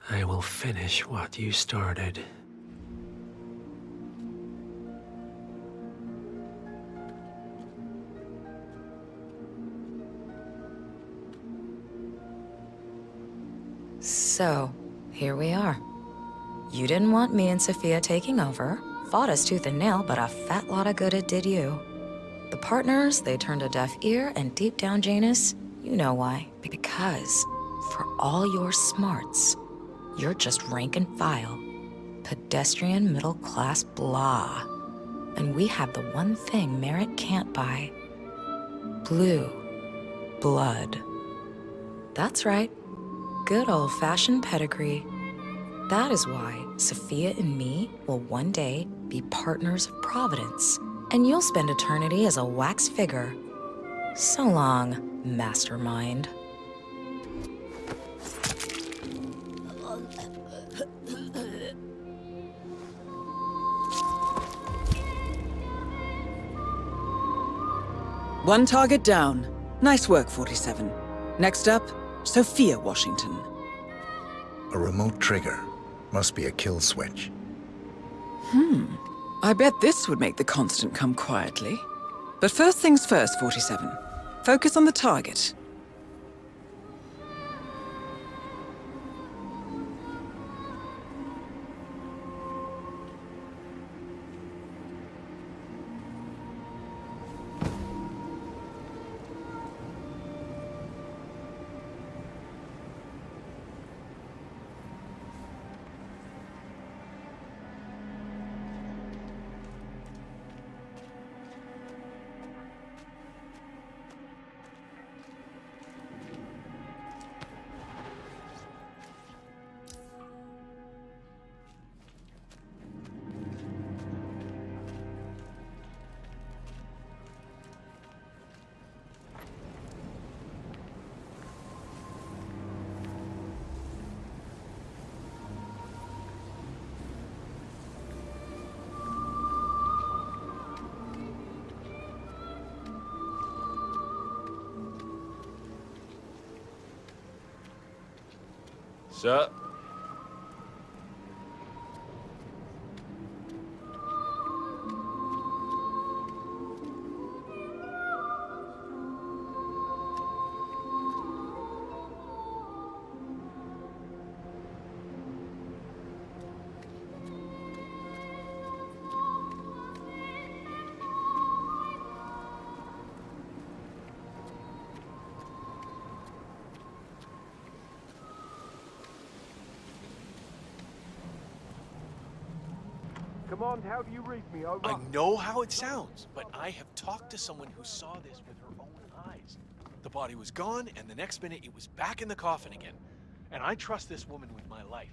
B: I will finish what you started.
U: So, here we are. You didn't want me and Sophia taking over, fought us tooth and nail, but a fat lot of good it did you. The partners, they turned a deaf ear, and deep down, Janus, you know why. Because, for all your smarts, you're just rank and file. Pedestrian middle-class blah. And we have the one thing merit can't buy. Blue blood. That's right. Good old-fashioned pedigree. That is why Sophia and me will one day be partners of Providence, and you'll spend eternity as a wax figure. So long, mastermind.
F: One target down. Nice work, 47. Next up, Sophia Washington.
D: A remote trigger. Must be a kill switch.
F: I bet this would make the Constant come quietly. But first things first, 47. Focus on the target.
L: Sir?
E: Come on, how do you read me? Over.
L: I know how it sounds, but I have talked to someone who saw this with her own eyes. The body was gone, and the next minute it was back in the coffin again. And I trust this woman with my life.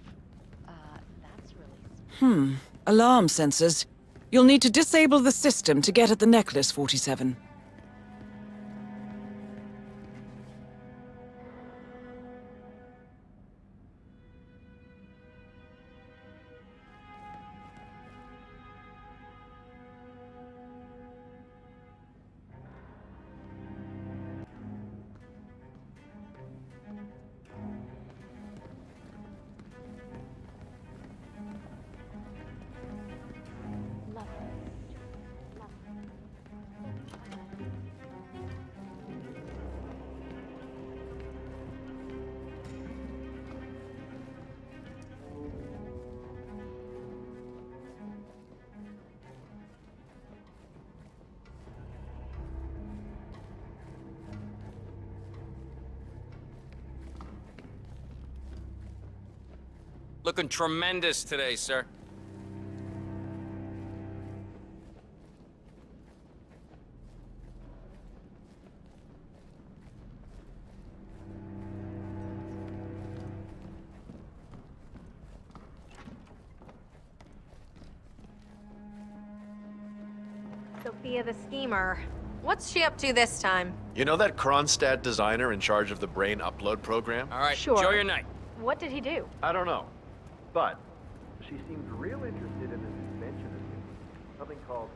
W: That's really...
F: Alarm sensors. You'll need to disable the system to get at the necklace, 47.
S: Looking tremendous today, sir.
C: Sophia the schemer. What's she up to this time?
H: You know that Kronstadt designer in charge of the brain upload program?
S: All right,
C: Sure.
S: enjoy your night.
C: What did he do?
H: I don't know. But
E: She seemed real interested in this invention of his. Something called...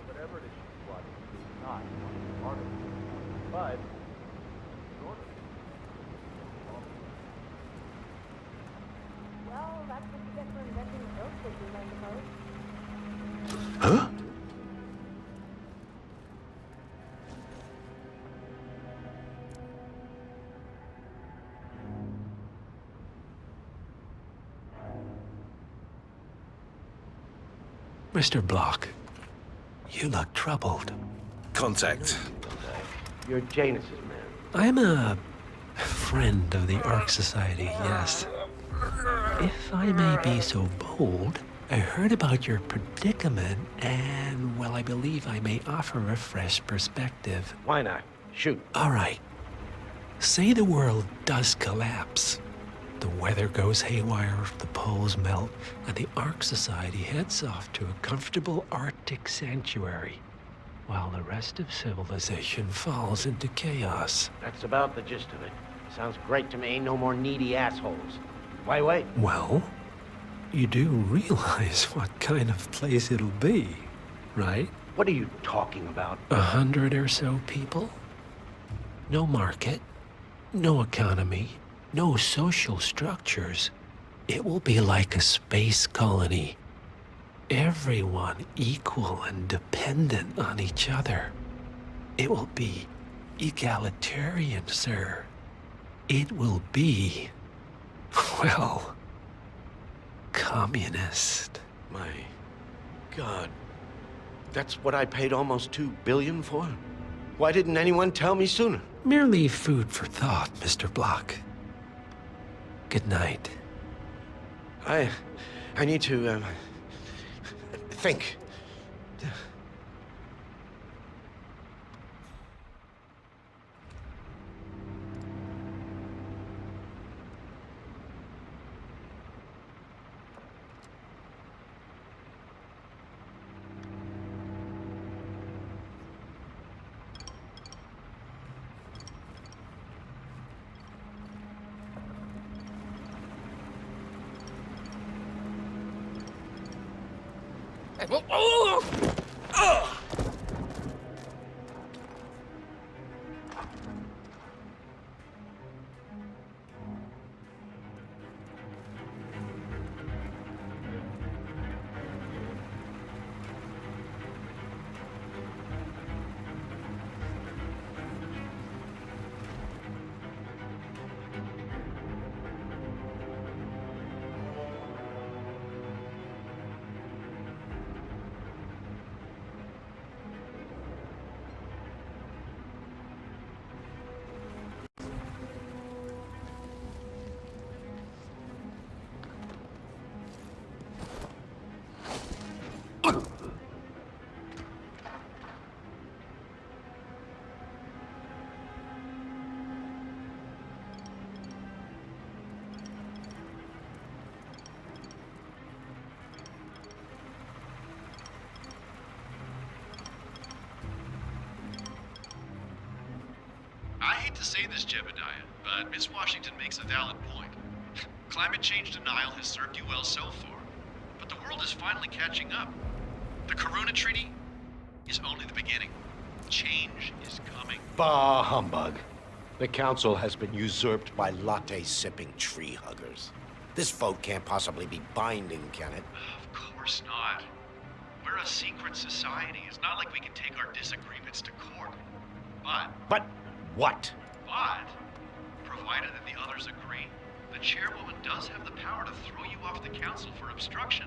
E: whatever it is she's plotting, it's not part of it. But... sort of.
X: Well, that's what you get for inventing ghost pictures, I suppose.
B: Huh? Mr. Block, you look troubled.
R: Contact.
V: You're Janus's man.
B: I'm a friend of the ARK Society, yes. If I may be so bold, I heard about your predicament, and, well, I believe I may offer a fresh perspective.
V: Why not? Shoot.
B: All right. Say the world does collapse. The weather goes haywire, the poles melt, and the ARK Society heads off to a comfortable Arctic sanctuary, while the rest of civilization falls into chaos.
G: That's about the gist of it. Sounds great to me. No more needy assholes. Why wait?
B: Well, you do realize what kind of place it'll be, right?
G: What are you talking about?
B: 100 or so people? No market, no economy, no social structures. It will be like a space colony. Everyone equal and dependent on each other. It will be egalitarian, sir. It will be, well, communist.
Q: My God. That's what I paid almost $2 billion for? Why didn't anyone tell me sooner?
B: Merely food for thought, Mr. Block. Good night.
Q: I need to, think.
H: I hate to say this, Jebediah, but Miss Washington makes a valid point. Climate change denial has served you well so far, but the world is finally catching up. The Corona Treaty is only the beginning. Change is coming.
Q: Bah humbug. The council has been usurped by latte-sipping tree huggers. This vote can't possibly be binding, can it?
H: Of course not. We're a secret society. It's not like we can take our disagreements to court.
Q: But what?
H: But, provided that the others agree, the chairwoman does have the power to throw you off the council for obstruction.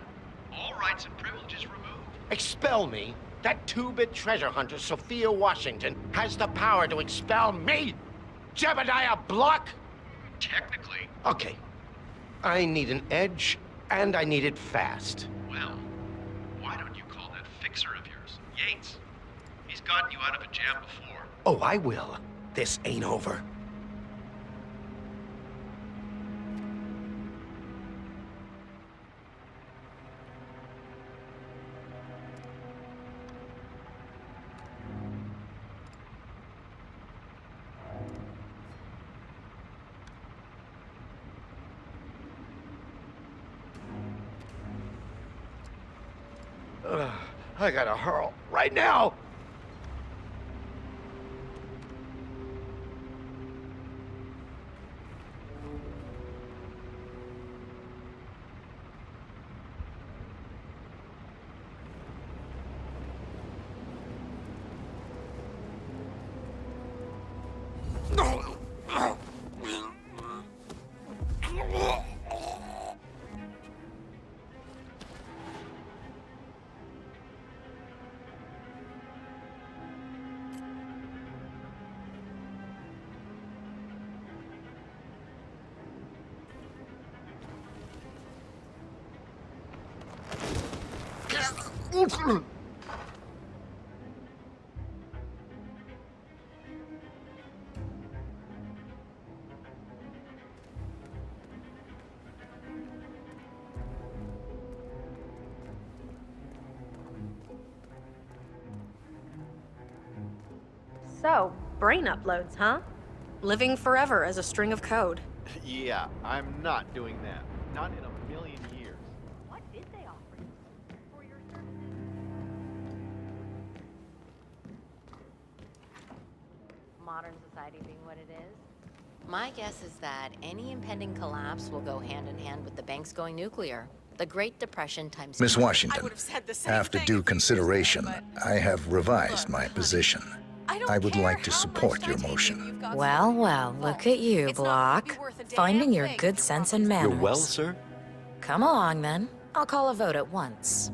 H: All rights and privileges removed.
G: Expel me? That two-bit treasure hunter, Sophia Washington, has the power to expel me? Jebediah Block?
H: Technically.
G: Okay. I need an edge, and I need it fast.
H: Well, why don't you call that fixer of yours, Yates? He's gotten you out of a jam before.
G: Oh, I will. This ain't over. I gotta hurl right now.
X: So, brain uploads, huh?
C: Living forever as a string of code.
H: Yeah, I'm not doing that. Not in a million years.
X: What did they offer you for your services?
M: Modern society being what it is. My guess is that any impending collapse will go hand in hand with the banks going nuclear. The Great Depression times...
D: Miss Washington, after due consideration, I have revised my position. I would like to support your motion.
U: Well, well, look at you, Block. Finding your good sense and manners.
Q: You're well, sir?
U: Come along, then. I'll call a vote at once.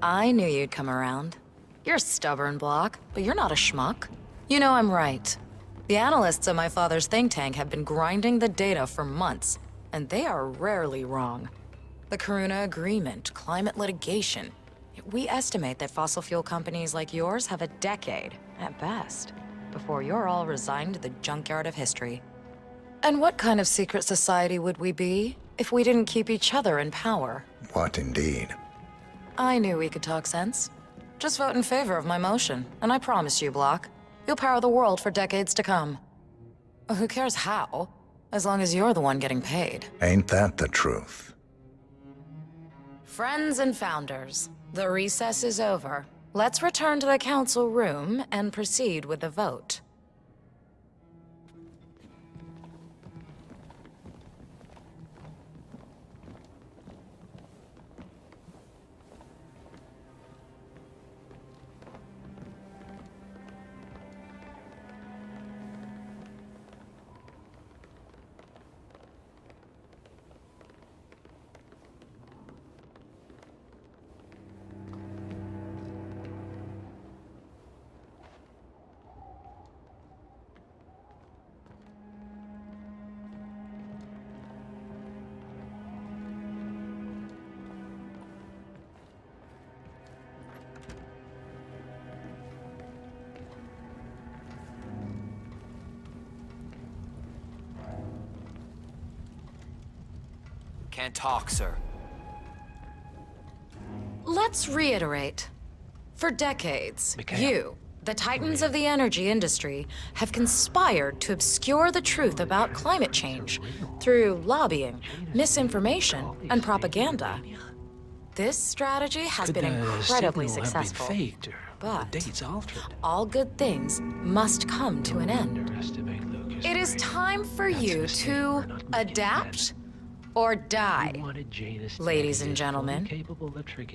U: I knew you'd come around. You're stubborn, Block, but you're not a schmuck. You know I'm right. The analysts at my father's think tank have been grinding the data for months, and they are rarely wrong. The Karuna Agreement, climate litigation. We estimate that fossil fuel companies like yours have a decade, at best, before you're all resigned to the junkyard of history. And what kind of secret society would we be if we didn't keep each other in power?
D: What indeed?
U: I knew we could talk sense. Just vote in favor of my motion, and I promise you, Block, you'll power the world for decades to come. Who cares how, as long as you're the one getting paid.
D: Ain't that the truth?
U: Friends and founders, the recess is over. Let's return to the council room and proceed with the vote.
N: Can't talk, sir.
U: Let's reiterate. For decades, you, the titans of the energy industry, have conspired to obscure the truth about climate change through lobbying, misinformation, and propaganda. This strategy has been incredibly successful. But all good things must come to an end. It is time for you to adapt or die. Ladies and gentlemen,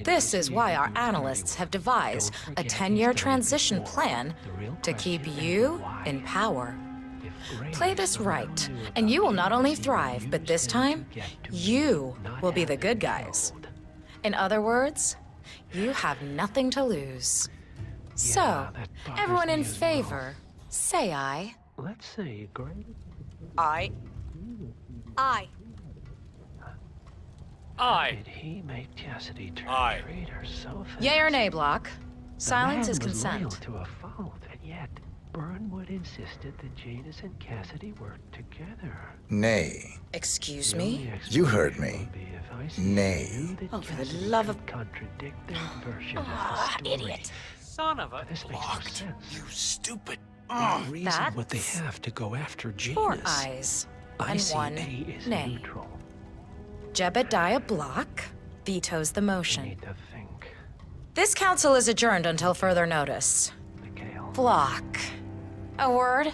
U: this is why our analysts have devised a 10-year transition plan to keep you in power. Play this right, and you will not only thrive, but this time, you will be the good guys. In other words, you have nothing to lose. So, everyone in favor, say aye.
B: Let's say great.
C: Aye. Aye.
B: Aye. Did he make Cassidy turn traitor so fast?
U: Yay or nay, Block? Silence is
B: The man was loyal
U: consent.
B: to a fault, and yet Burnwood insisted that Janus and Cassidy worked together.
D: Nay.
U: Excuse me?
D: You heard me. Nay.
U: Oh, for the love of...
B: Contradict their version of the story.
U: Idiot.
T: Son of a...
B: This makes no sense.
J: You stupid...
B: Reason what they have to go after Janus.
U: 4 ayes
B: I
U: and
B: see
U: 1
B: nay is
U: nay.
B: neutral.
U: Jebediah Block vetoes the motion.
B: Need to think.
U: This council is adjourned until further notice. Block. A word?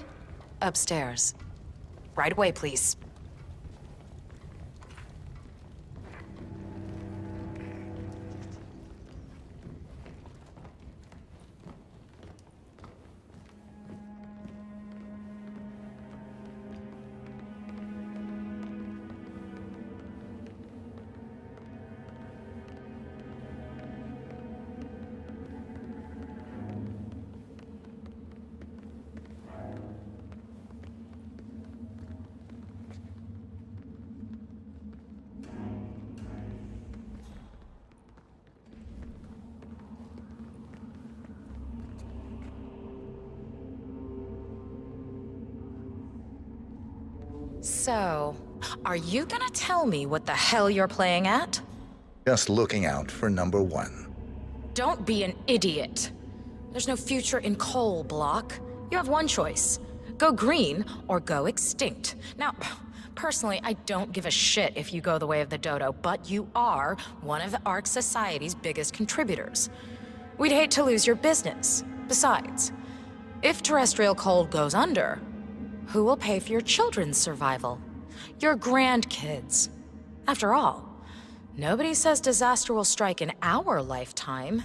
U: Upstairs. Right away, please. So, are you gonna tell me what the hell you're playing at?
D: Just looking out for number 1.
U: Don't be an idiot. There's no future in coal, Block. You have one choice. Go green or go extinct. Now, personally, I don't give a shit if you go the way of the dodo, but you are one of the ARK Society's biggest contributors. We'd hate to lose your business. Besides, if terrestrial coal goes under, who will pay for your children's survival? Your grandkids. After all, nobody says disaster will strike in our lifetime.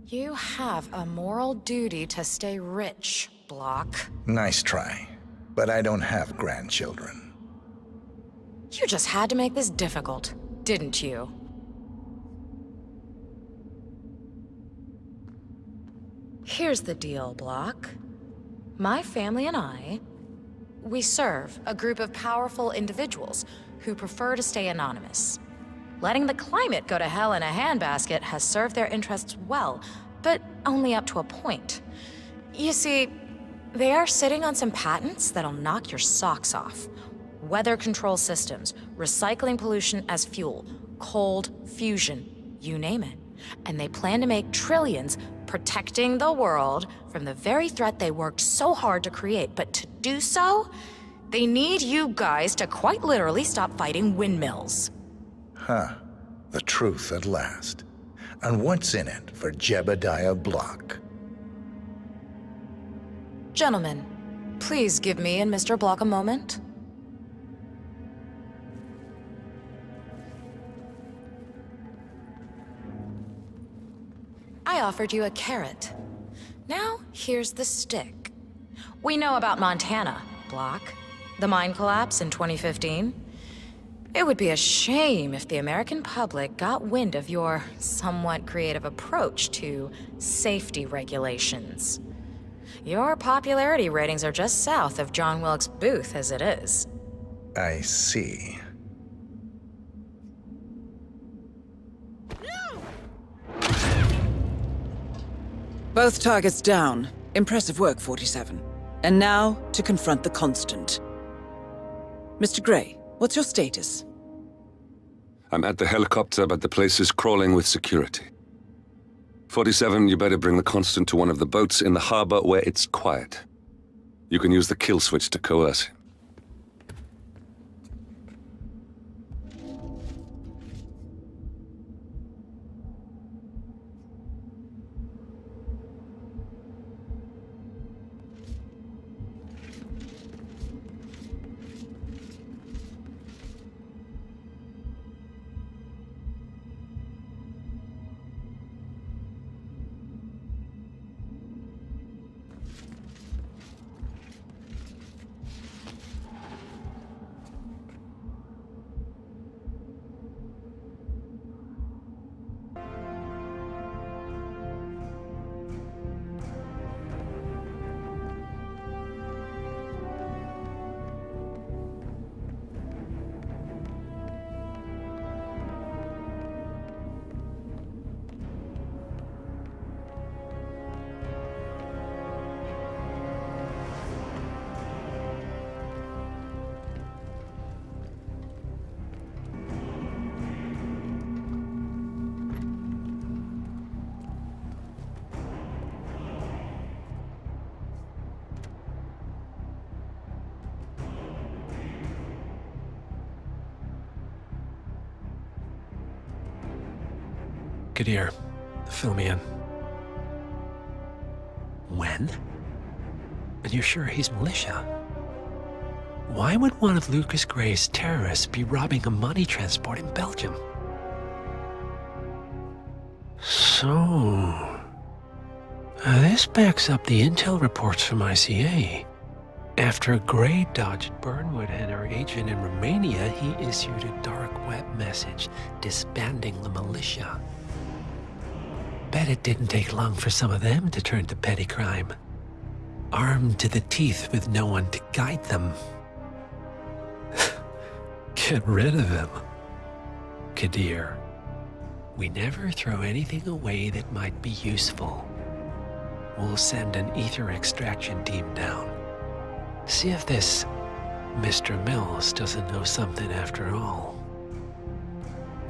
U: You have a moral duty to stay rich, Block.
D: Nice try, but I don't have grandchildren.
U: You just had to make this difficult, didn't you? Here's the deal, Block. My family and I, we serve a group of powerful individuals who prefer to stay anonymous. Letting the climate go to hell in a handbasket has served their interests well, but only up to a point. You see, they are sitting on some patents that'll knock your socks off. Weather control systems, recycling pollution as fuel, cold fusion, you name it. And they plan to make trillions protecting the world from the very threat they worked so hard to create. But to do so, they need you guys to quite literally stop fighting windmills.
D: Huh. The truth at last. And what's in it for Jebediah Block?
U: Gentlemen, please give me and Mr. Block a moment. I offered you a carrot. Now, here's the stick. We know about Montana, Block. The mine collapse in 2015. It would be a shame if the American public got wind of your somewhat creative approach to safety regulations. Your popularity ratings are just south of John Wilkes Booth as it is.
D: I see.
F: Both targets down. Impressive work, 47. And now, to confront the Constant. Mr. Gray, what's your status?
I: I'm at the helicopter, but the place is crawling with security. 47, you better bring the Constant to one of the boats in the harbor where it's quiet. You can use the kill switch to coerce him.
B: Kadir, fill me in. When? And you're sure he's militia? Why would one of Lucas Gray's terrorists be robbing a money transport in Belgium? So... this backs up the intel reports from ICA. After Gray dodged Burnwood and our agent in Romania, he issued a dark web message disbanding the militia. Bet it didn't take long for some of them to turn to petty crime. Armed to the teeth with no one to guide them. Get rid of him. Kadir, we never throw anything away that might be useful. We'll send an ether extraction team down. See if this Mr. Mills doesn't know something after all.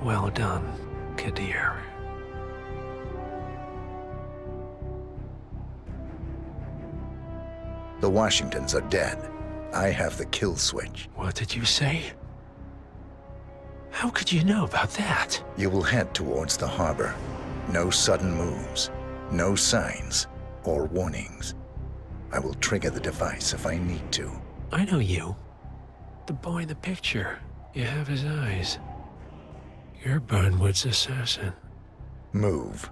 B: Well done, Kadir.
D: The Washingtons are dead. I have the kill switch.
B: What did you say? How could you know about that?
D: You will head towards the harbor. No sudden moves, no signs or warnings. I will trigger the device if I need to.
B: I know you. The boy in the picture. You have his eyes. You're Burnwood's assassin.
D: Move.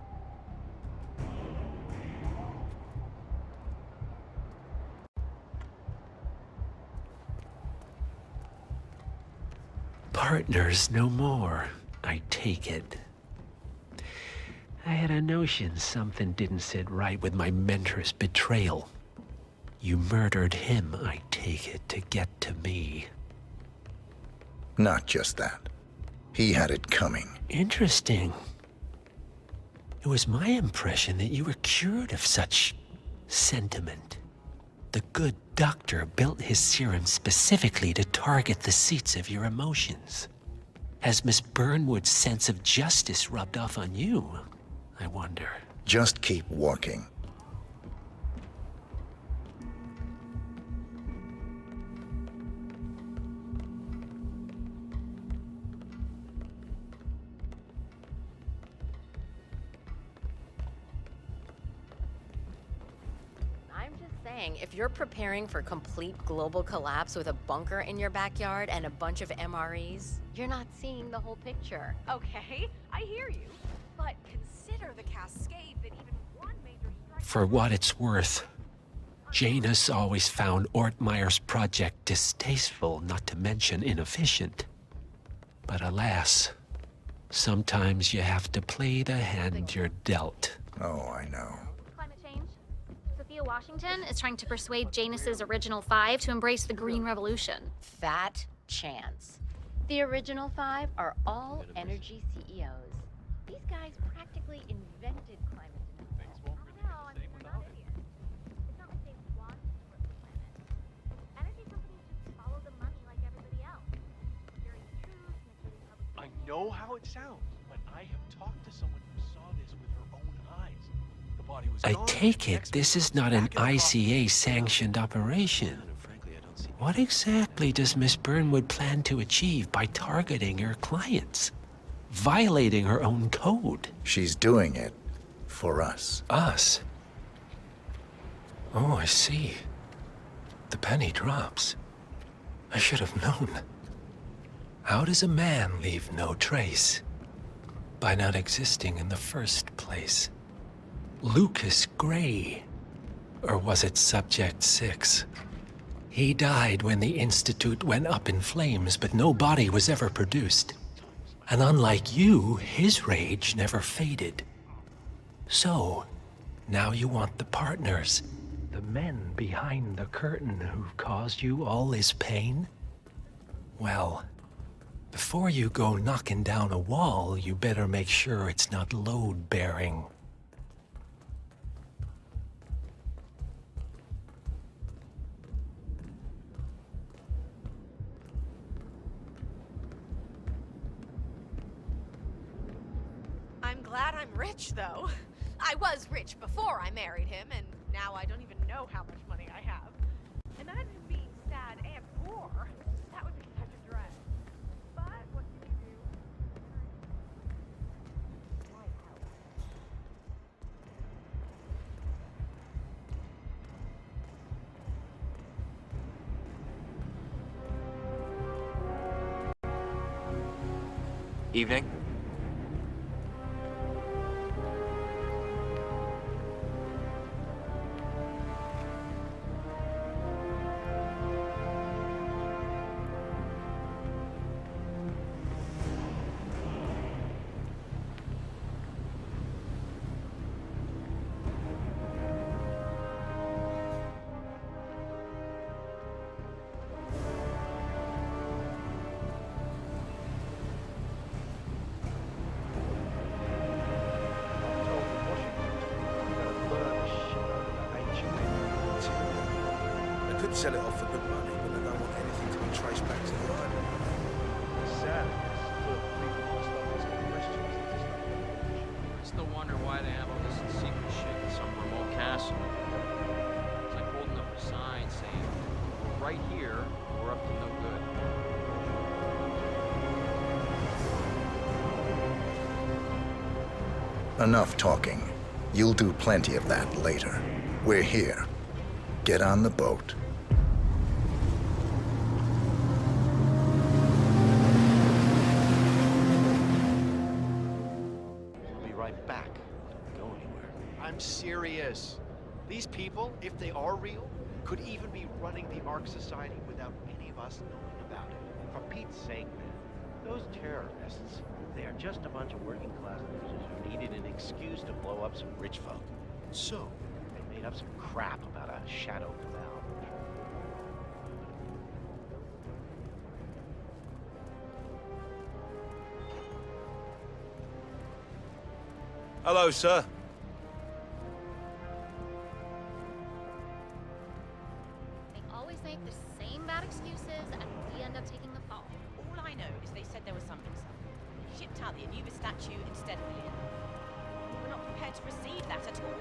B: Partners no more, I take it. I had a notion something didn't sit right with my mentor's betrayal. You murdered him, I take it, to get to me.
D: Not just that. He had it coming.
B: Interesting. It was my impression that you were cured of such sentiment. The good doctor built his serum specifically to target the seats of your emotions. Has Miss Burnwood's sense of justice rubbed off on you, I wonder?
D: Just keep walking.
M: If you're preparing for complete global collapse with a bunker in your backyard and a bunch of MREs, you're not seeing the whole picture.
C: Okay, I hear you. But consider the cascade that even one major strike...
B: For what it's worth, Janus always found Ortmeyer's project distasteful, not to mention inefficient. But alas, sometimes you have to play the hand you're dealt.
D: Oh, I know.
A: Washington is trying to persuade Janus's original 5 to embrace the Green Revolution.
M: Fat chance. The original 5 are all energy CEOs. These guys practically invented climate denial.
L: Things won't really be the same without it.
A: It's not like they want to flip the planet. Energy companies just follow the money like everybody else. Securing truth, manipulating public...
L: I know how it sounds, but I have talked to someone who saw this with her own eyes.
B: I take it this is not an ICA-sanctioned operation. What exactly does Miss Burnwood plan to achieve by targeting her clients? Violating her own code?
D: She's doing it for us.
B: Us? Oh, I see. The penny drops. I should have known. How does a man leave no trace? By not existing in the first place. Lucas Gray. Or was it Subject 6? He died when the Institute went up in flames, but no body was ever produced. And unlike you, his rage never faded. So, now you want the partners, the men behind the curtain who've caused you all this pain? Well, before you go knocking down a wall, you better make sure it's not load-bearing.
C: I'm glad I'm rich, though. I was rich before I married him, and now I don't even know how much money I have. Imagine being sad and poor. That would be such a drag. But what can you do?
N: Evening.
R: Sell it off for good money, but they don't want anything to be traced back to the island.
S: It's no wonder why they have all this secret shit in some remote castle. It's like holding up a sign right here, or we're up to no good.
D: Enough talking. You'll do plenty of that later. We're here. Get on the boat.
G: We'll be right back. Don't go anywhere.
H: I'm serious. These people, if they are real, could even be running the ARK Society without any of us knowing about it.
V: For Pete's sake, man. Those terrorists, they are just a bunch of working class losers who needed an excuse to blow up some rich folk. So, they made up some crap about a shadow cloud.
R: Hello, sir.
A: They always make the same bad excuses, and we end up taking the fall.
K: All I know is they said there was some mix-up. They shipped out the Anubis statue instead of the inn. We're not prepared to receive that at all.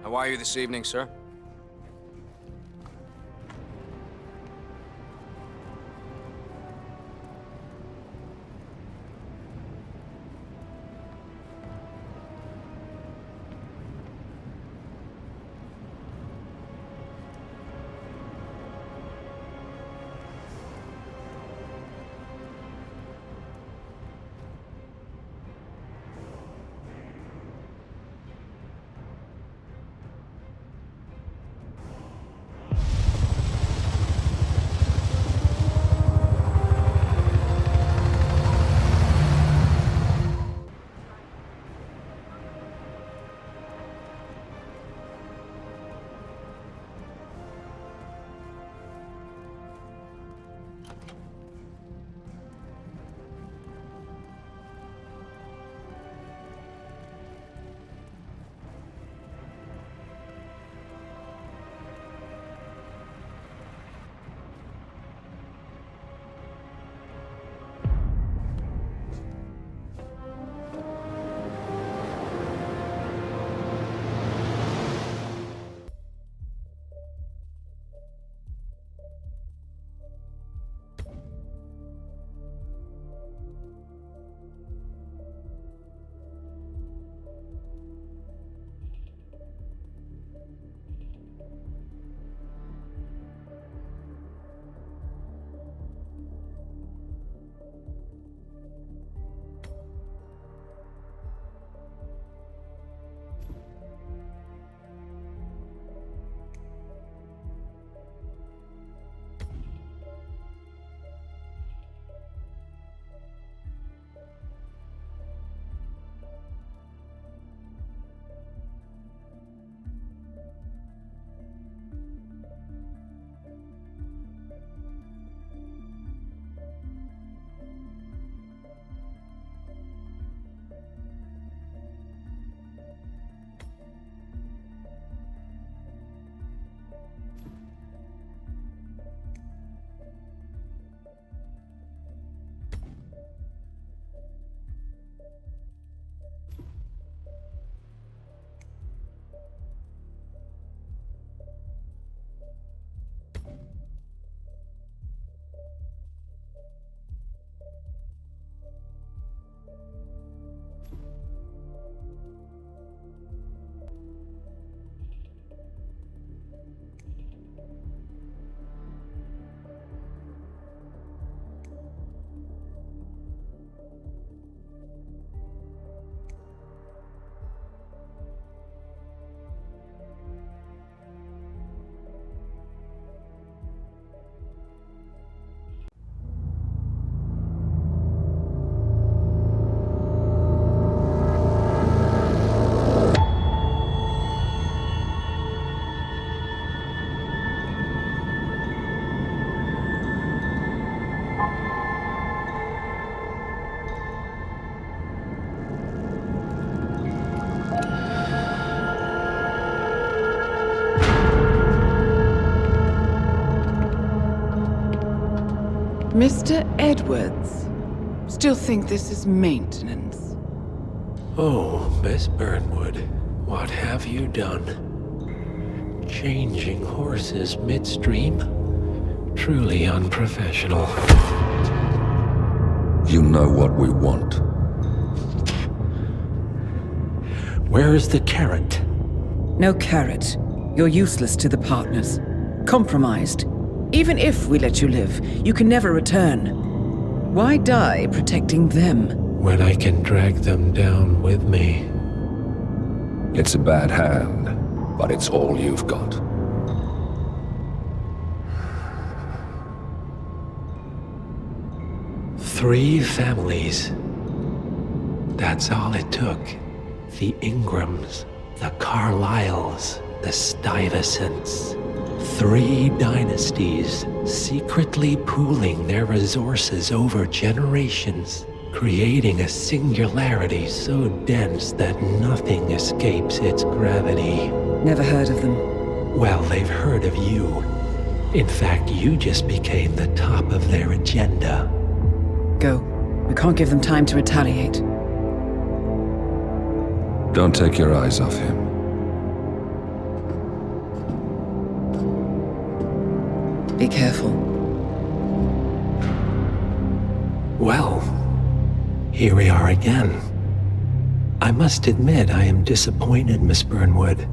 O: How are you this evening, sir?
F: Mr. Edwards, still think this is maintenance?
B: Oh, Miss Burnwood, what have you done? Changing horses midstream? Truly unprofessional.
I: You know what we want.
B: Where is the carrot?
F: No carrot. You're useless to the partners. Compromised. Even if we let you live, you can never return. Why die protecting them?
B: When I can drag them down with me.
I: It's a bad hand, but it's all you've got.
B: Three families. That's all it took. The Ingrams, the Carlyles, the Stuyvesants. 3 dynasties secretly pooling their resources over generations, creating a singularity so dense that nothing escapes its gravity.
F: Never heard of them.
B: Well, they've heard of you. In fact, you just became the top of their agenda.
F: Go. We can't give them time to retaliate.
I: Don't take your eyes off him.
F: Be careful.
B: Well, here we are again. I must admit I am disappointed, Miss Burnwood.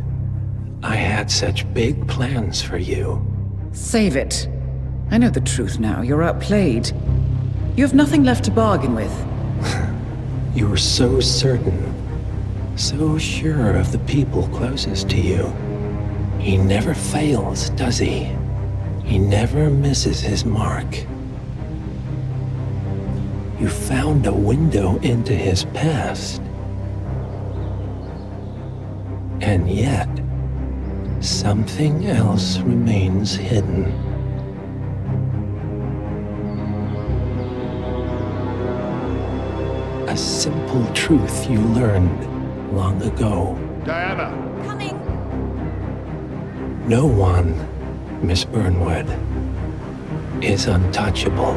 B: I had such big plans for you.
F: Save it. I know the truth now. You're outplayed. You have nothing left to bargain with.
B: You were so certain, so sure of the people closest to you. He never fails, does he? He never misses his mark. You found a window into his past. And yet, something else remains hidden. A simple truth you learned long ago.
R: Diana!
C: Coming!
B: No one, Miss Burnwood, is untouchable.